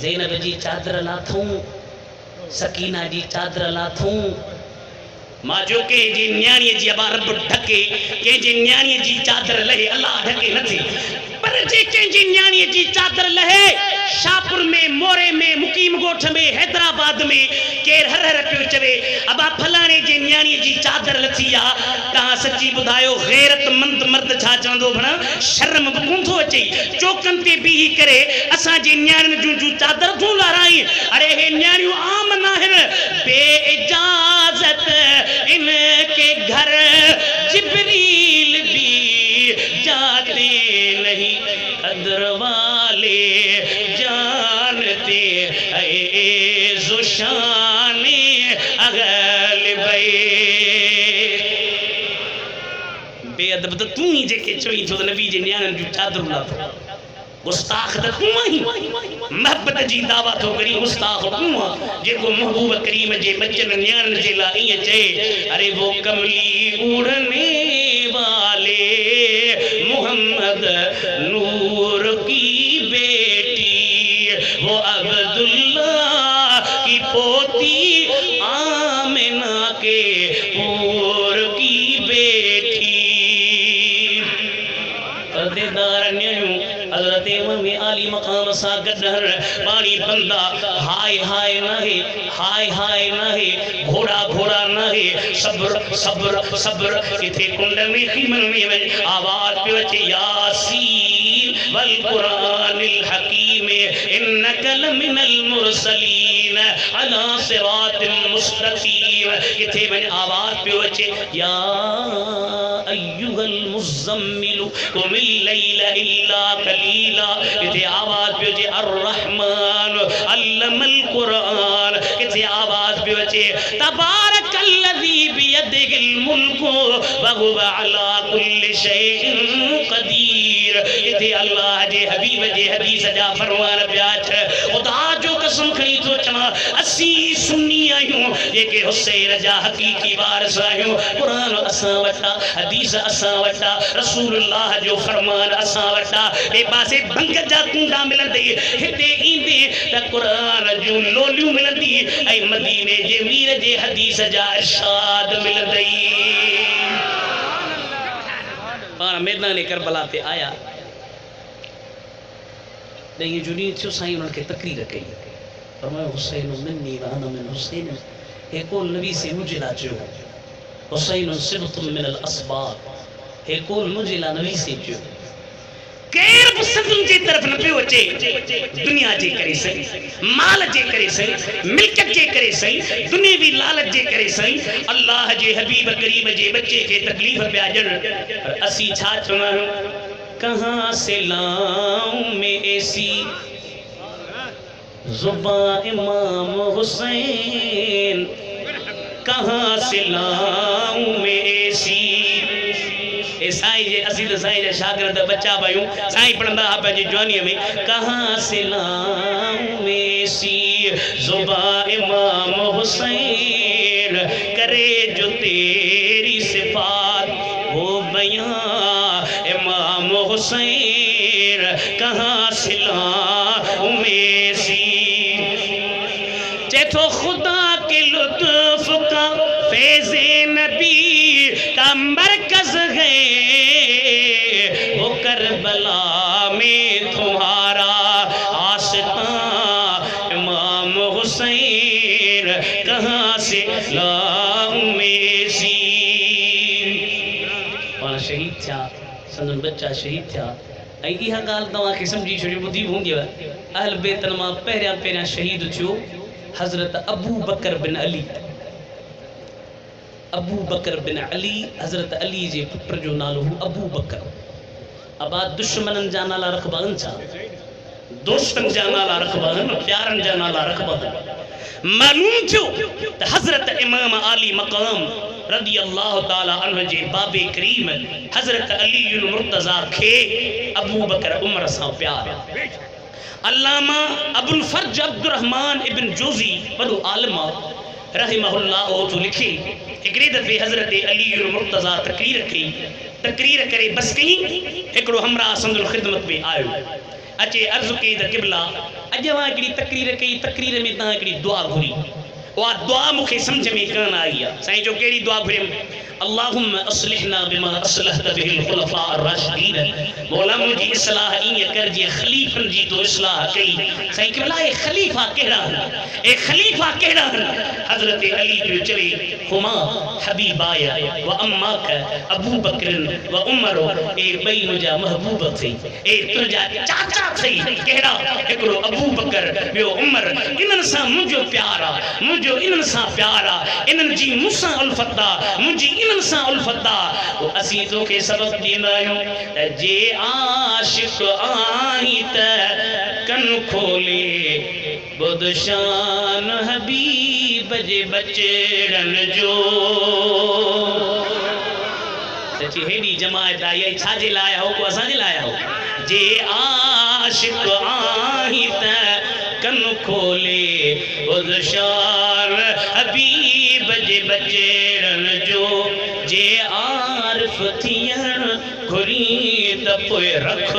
ज़ैनब जी चादर लाथूं सकीना जी चादर लाथूं मां जो के जी न्याणी जी अबा रब ढके के जी न्याणी जी चादर लहे अल्लाह ढके नथी पर जे के जी न्याणी जी चादर लहे शाहपुर में मोरे में मुकीम गोठ में हैदराबाद में केर हर हर पियो चवे अबा फलाणे जी न्याणी जी चादर लथी आ ता सच्ची बुधायो गैरतमंद मर्द छा चंदो भणा शर्म कोन थो अचे चौकन ते बीही करे असा जी न्याणन जू चादर थू लाराई अरे हे न्याणियों आम ना ते ए ज़ुशाने अगल बे बेअदब तो तू ही जेके चोई तो नबी जे न्याणन जो चादर लाथो गुस्ताख त तू ही मोहब्बत जी दावा तो करी गुस्ताख तू जेको महबूब करीम जे बच्चन न्याणन जे ला इए चए अरे वो कमली उड़ने वाले मोहम्मद नूर की बेटी वो अब्दुल्ला की पोती आमिना के पूर की बेटी पर्देदार न्याणू हजरत इमाम आली मकाम सा गदर पानी बंदा हाय हाय नहे हाय हाय नहे घोड़ा घोड़ा नहे सब्र सब्र सब्र इथे कुंड में खिमन में आवाज पे बचे यासीन वल कुरानिल हकीम इन्नक लमिनल मुरसलीन अला सिरातिल मुस्तकीम इथे में आवाज पे बचे या अय्युहल मुज़म्मिल कुमिल लैला इल्ला कलीला इथे आवाज पे बचे अर्रहमान अल्लमल कुरान इथे आवाज पे बचे तबारकल्लज़ी बियदिहिल मुल्कु व हुवा अला कुल्लि शैइन क़दीर इथे अल्लाह जे हबीब जे हदीस जा फरमान प्याच खुदा जो कसम खणी तो चवा असी सुन्नी आयूं जेके हुसैन जा हकीकी वारिस आयूं कुरान असां वटा हदीस असां वटा रसूलुल्लाह जो फरमान असां वटा ए पासे भंग जा कुंडा मिलंदे हिते ईंदे त कुरान जूं लोलियूं मिलंदी ऐं मदीने जे मीर जे हदीस जा इरशाद मिलंदई पाण मैदान करबला ते आया ॾहीं जुनी थियो साईं उन्हनि खे तकरीर कई फरमायो हुसैन मिन्नी व अना मिन हुसैन हे कोल नबी से मुझे ला चयो हुसैन सिबतुम मिन अल असबाब हे कोल मुझे ला नबी से चयो केर बि सदन जी तरफ न पियो अचे दुनिया जे करे सही माल जे करे सही मिल्कियत जे करे सही दुनियावी लालच जे करे सही अल्लाह जे हबीब करीम जे बच्चे खे तकलीफ पिया ॾियण असीं छा चवंदा आहियूं कहाँ से लाऊं मैं ऐसी जुबान इमाम हुसैन कहाँ से लाऊं मैं ऐसी ए साईं जे असीं त साईं जा शागिर्द बच्चा भयूं साईं पढ़ंदा हुआ पंहिंजी जवानीअ में कहाँ से लाऊं मैं ऐसी जुबान इमाम हुसैन करे जो तेरी सिफात वो बयां इमाम हुसैन कहाँ से लाऊं मैं ऐसी चेतो खुदा के लुत्फ का फैज़े नबी का मरकज है वो करबला में तुम्हारा आशिक़ां इमाम हुसैन कहाँ से लाऊं मैं ऐसी पाण शहीद थिया संदन बच्चा शहीद थिया ऐं इहा ॻाल्हि तव्हांखे सम्झी छॾियो ॿुधी हूंदव अहल बैतन मां पहिरियां शहीद थियो हज़रत अबू बकर बिन अली हज़रत अली जे पुट जो नालो हो अबू बकर अबाद दुश्मननि जा नाला रखबा आहिनि छा दोस्तनि जा नाला रखबा आहिनि प्यारनि जा नाला रखबा आहिनि मालूम थियो त हज़रत इमाम आली मक़ाम रदी अल्लाह ताला अन्हु जे बाबे करीम हज़रत अली मुर्तज़ा खे अबू बकर उमर सां प्यार अल्लामा अबुल फर्ज अब्दुर्रहमान इब्न जोज़ी वॾो आलिम रहमहुल्लाह तो लिखे हिकिड़े दफ़े हज़रत अली मुर्तज़ा तकरीर करे बस कई हिकिड़ो हमरा संदुल ख़िदमत में आयो अचे अर्ज़ कई त क़िबला अॼु मां हिकिड़ी तकरीर कई तकरीर में तव्हां हिकिड़ी दुआ घुरी उहा दुआ मूंखे सम्झ में कान आई आहे साईं जो कहिड़ी दुआ घुरियमि अल्लाहुम्मा अस्लिहना बिमा असलहत बिहिल खुलफा अर्राशिदीन मौला मुंहिंजी इस्लाह ईअं कर जीअं ख़लीफ़नि जी तो इस्लाह कई साईं क़िबला ए ख़लीफ़ा कहिड़ा आहिनि हज़रत अली पियो चवे हुमा हबीबाया व अम्माक अबू बकर व उमर ए ॿई मुंहिंजा महबूब थई ए तुंहिंजा चाचा थई कहिड़ा हिकिड़ो अबू बकर ॿियो उमर इन्हनि सां मुंहिंजो प्यार आहे मुंहिंजो इन्हनि सां प्यार आहे इन्हनि जी मूंसां उल्फत आहे मुंहिंजी इन्हनि सां उल्फत आहे असीं तोखे सबक़ ॾींदा आहियूं त जे आशिक़ आहीं त कन खोले बुध शान हबीब जे बचड़न जो। सची हेडी जमायत आई आई छाजे लाया हो को असां जे लाया हो। जे आशिक आही त कन खोले बुध शान हबीब जे बचड़न जो। जे आरिफ थियण घुरी त पोइ रख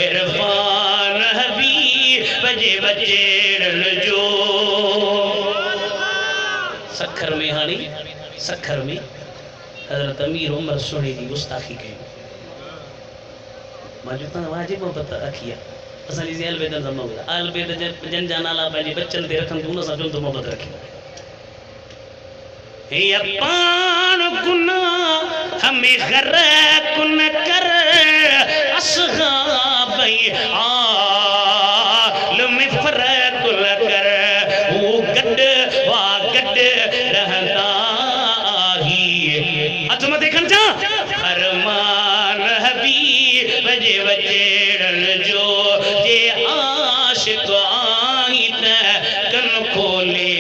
इरफान हबीब जे बचड़न जो। सखर में हाणे सखर में हज़रत अमीर उमर सोने जी गुस्ताखी कई। मां जो तव्हां वाजिब मोहबत रखी आहे। असांजी ज़ेल बेदन सां मोहबत आल बेद जन जा नाला पंहिंजे बच्चनि ते रखनि थियूं, उन सां चवनि थो मोहबत रखी। हे पाण गुनाह हमें ग़रक़ न कर असहाब आलम फ़र्क़ न कर। वो गड वा गड रहंदा आही हथ मथे खन जा फरमान हबीब जे बचड़न जो। जे आशिक आही त कन खोले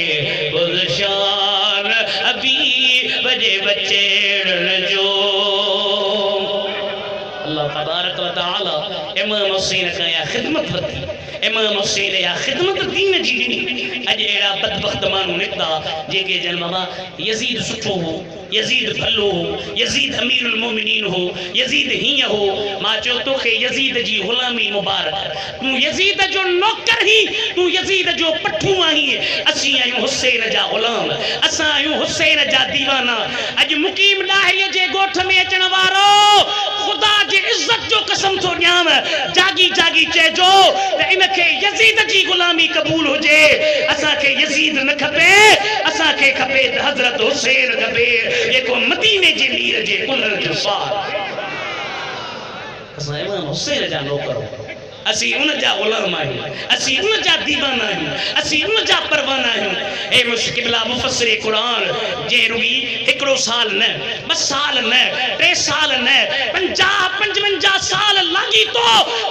बुध शान हबीब जे बचड़न जो। अल्लाह तबारक व तआला इमाम हुसैन का या खिदमत वरती। इमाम हुसैन या खिदमत दीन जी ॾिनी। अॼु अहिड़ा बदबख्त माण्हू निकिता जेके जन बाबा यज़ीद सुठो हो, यज़ीद भलो हो, यज़ीद अमीरुल मोमिनीन हो, यज़ीद हीअं हो। मां चयो तोखे यज़ीद जी ग़ुलामी मुबारक। तूं यज़ीद जो नौकर ही, तूं यज़ीद जो पठू आहीं। असीं आहियूं हुसैन जा ग़ुलाम, असां आहियूं हुसैन जा दीवाना। अॼु मुक़ीम ॾाहीअ जे ॻोठ में अचण वारो ख़ुदा जी इज़त जो कसम थो ॾियांव, जागी जागी चइजो त इनखे यज़ीद जी ग़ुलामी क़बूल हुजे। असांखे यज़ीद न खपे, असांखे खपे त हज़रत हुसैन खपे जेको मदीने जे मीर जे कुलर जो सार। असां इमाम हुसैन जा नौकर, असीं उन जा ग़ुलाम आहियूं, असीं उन जा दीवाना आहियूं, असीं उन जा परवाना आहियूं। ए मुश्किला मुफ़स्सिर क़ुरान जे रुई हिकिड़ो साल न, 2 साल न, 3 साल न, 50-55 साल लॻी तो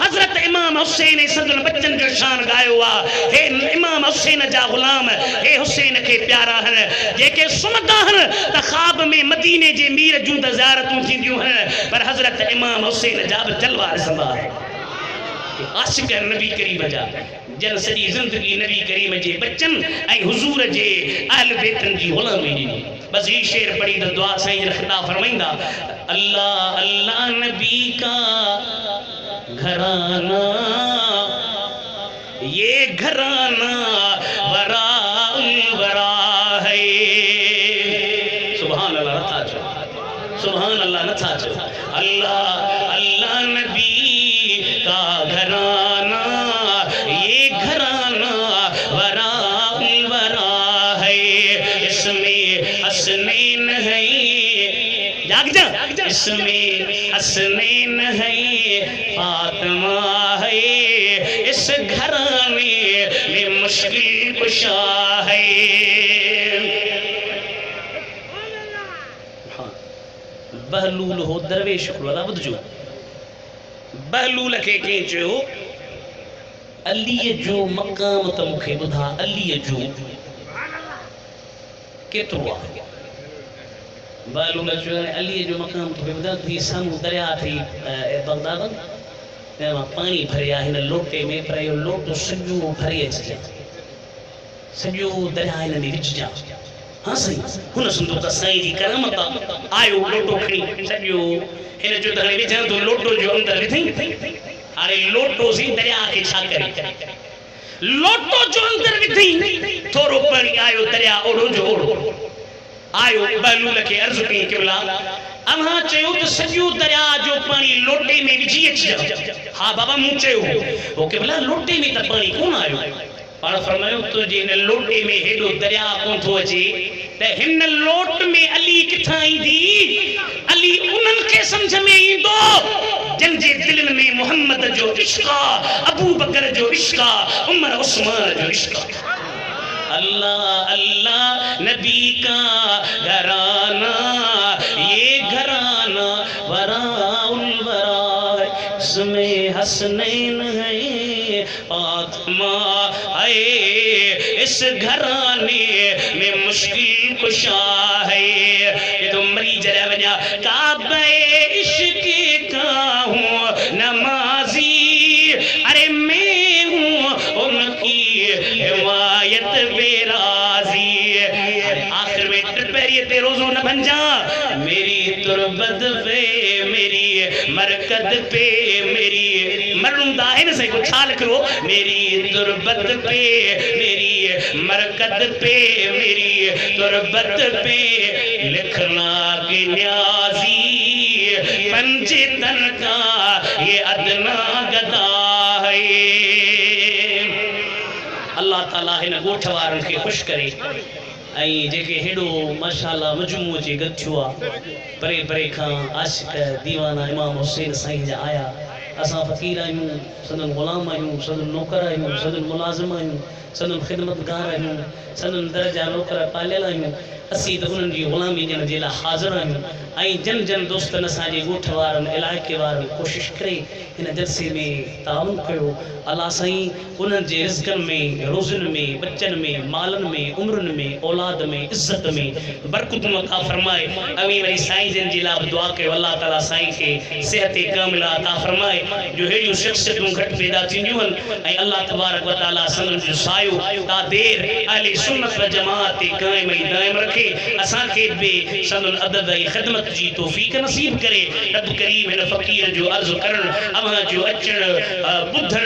हज़रत इमाम हुसैन सदन बच्चन जो शान गायो आहे। हे इमाम हुसैन जा ग़ुलाम, हे हुसैन खे प्यारा आहिनि जेके सुम्हंदा आहिनि त ख़्वाब में मदीने जे मीर जूं त ज़ियारतूं थींदियूं आहिनि, पर हज़रत इमाम हुसैन जा बि जलवा ॾिसंदा आहिनि। आशिक़ नबी करीम जा जन सॼी ज़िंदगी नबी करीम जे बच्चन ऐं हुज़ूर जे अहल बेतन जी ग़ुलामी ॾिनी। बस ही शेर पढ़ी त दुआ साईं जन ख़िताब फरमाईंदा, अल्लाह अल्लाह नबी का घराना ये घराना वराउल वरा है। सुभान अल्लाह नथा चो, सुभान अल्लाह नथा चो। अल्लाह अल्लाह नबी का घराना ये घराना वराउल वरा है। इसमें हसनैन है, जाग जा, इसमें हसनैन है, फातिमा है, इस घराने में मुश्किल कुशा है। हाँ बहलूल हो दरवेश खुला बुझो। बहलूल के कंहिं चयो अलीअ जो मक़ाम त मूंखे ॿुधा, अलीअ जो केतिरो आहे। बहलूल चयो अलीअ जो मक़ाम तोखे ॿुधा, थी साम्हूं दरिया थी बगदाद, तंहिं पाणी भरिया हिन लोटे में, पर इहो लोटो सॼो भरे अचिजे, सॼो दरिया हिन में विझजांइ। हाँ साईं, हुन संदो त साईं जी करामत आयो लोटो खणी सॼो हिन जो त हाणे विझां थो लोटो जो अंदरि विधई। हाणे लोटो सी दरिया खे छा करे, लोटो जो अंदरि विधई, थोरो पाणी आयो दरिया ओड़ो जो ओड़ो आयो। बहलूल खे अर्ज़ कई केवला अव्हां चयो त सॼो दरिया जो पाणी लोटे में विझी अचिजांइ। हा बाबा मूं चयो हो, केवला लोटे में त पाणी कोन आयो। पाण फरमायो तो जे हिन लोटे में हेॾो दरिया कोन थो अचे त हिन लोट में अली किथां ईंदी। अली उन्हनि खे सम्झ में ईंदो जिन जे दिलनि में मोहम्मद जो इश्क़ आहे, अबू बकर जो इश्क़ आहे, उमर उस्मान जो इश्क़ आहे। अल्लाह अल्लाह नबी का घराना ये घराना वराउल वरा, इसमें हसनैन है, फातिमा आए इस घराने में मुश्किल कुशा है ये तो मरी जरा वजा काबे इश्क का हूँ नमाजी अरे मैं हूँ उनकी हिमायत बेराजी आखिर में ट्रिपेरिए ते रोजो न बन जा मेरी तुरबत पे मेरी मरकत पे मेरी मरूंदा है न से कुछ हाल करो मेरी तुरबत पे मेरी मरकत पे मेरी तुरबत पे लिखना के न्याजी पंजे तन का ये अदना गदा है अल्लाह ताला हिन गोठ वारनि खे ख़ुशि करे ऐं जेके हेॾो माशाअल्लाह मजमू जे गथियो आहे परे परे खां आशिक दीवाना इमाम हुसैन साईं जा आया असां फ़क़ीर आहियूं सदन ग़ुलाम आहियूं सदन नौकर आहियूं सदन मुलाज़िम आहियूं सदन ख़िदमतगार आहियूं सदन दर्जा नौकर पालियल आहियूं असीं त उन्हनि जी ग़ुलामी ॾियण जे लाइ हाज़िर आहियूं ऐं जन जन दोस्तनि असांजे ॻोठ वारनि इलाइक़े वारनि कोशिशि करे हिन जलसे में ताउन कयो अलाह साईं उन्हनि जे रिज़्क़नि में रोज़नि में बचनि में मालनि में उमिरि में औलाद में इज़त में बरकतूं अता फरमाए अवी वरी साईं जन जे लाइ दुआ कयो अल्लाह ताला साईं खे सिहत कामिला अता फरमाए जो हेड़ियूं शख़्सियतूं घटि पैदा थींदियूं आहिनि ऐं अल्लाह तबारक व तआला संदन जो सायो ता देर अहले सुन्नत व जमात ते क़ाइम ऐं दाइम रखे असांखे बि संदन अदद ऐं ख़िदमत जी तौफ़ीक़ नसीब करे रब करीम हिन फ़क़ीर जो अर्ज़ु करण अवां जो अचण ॿुधण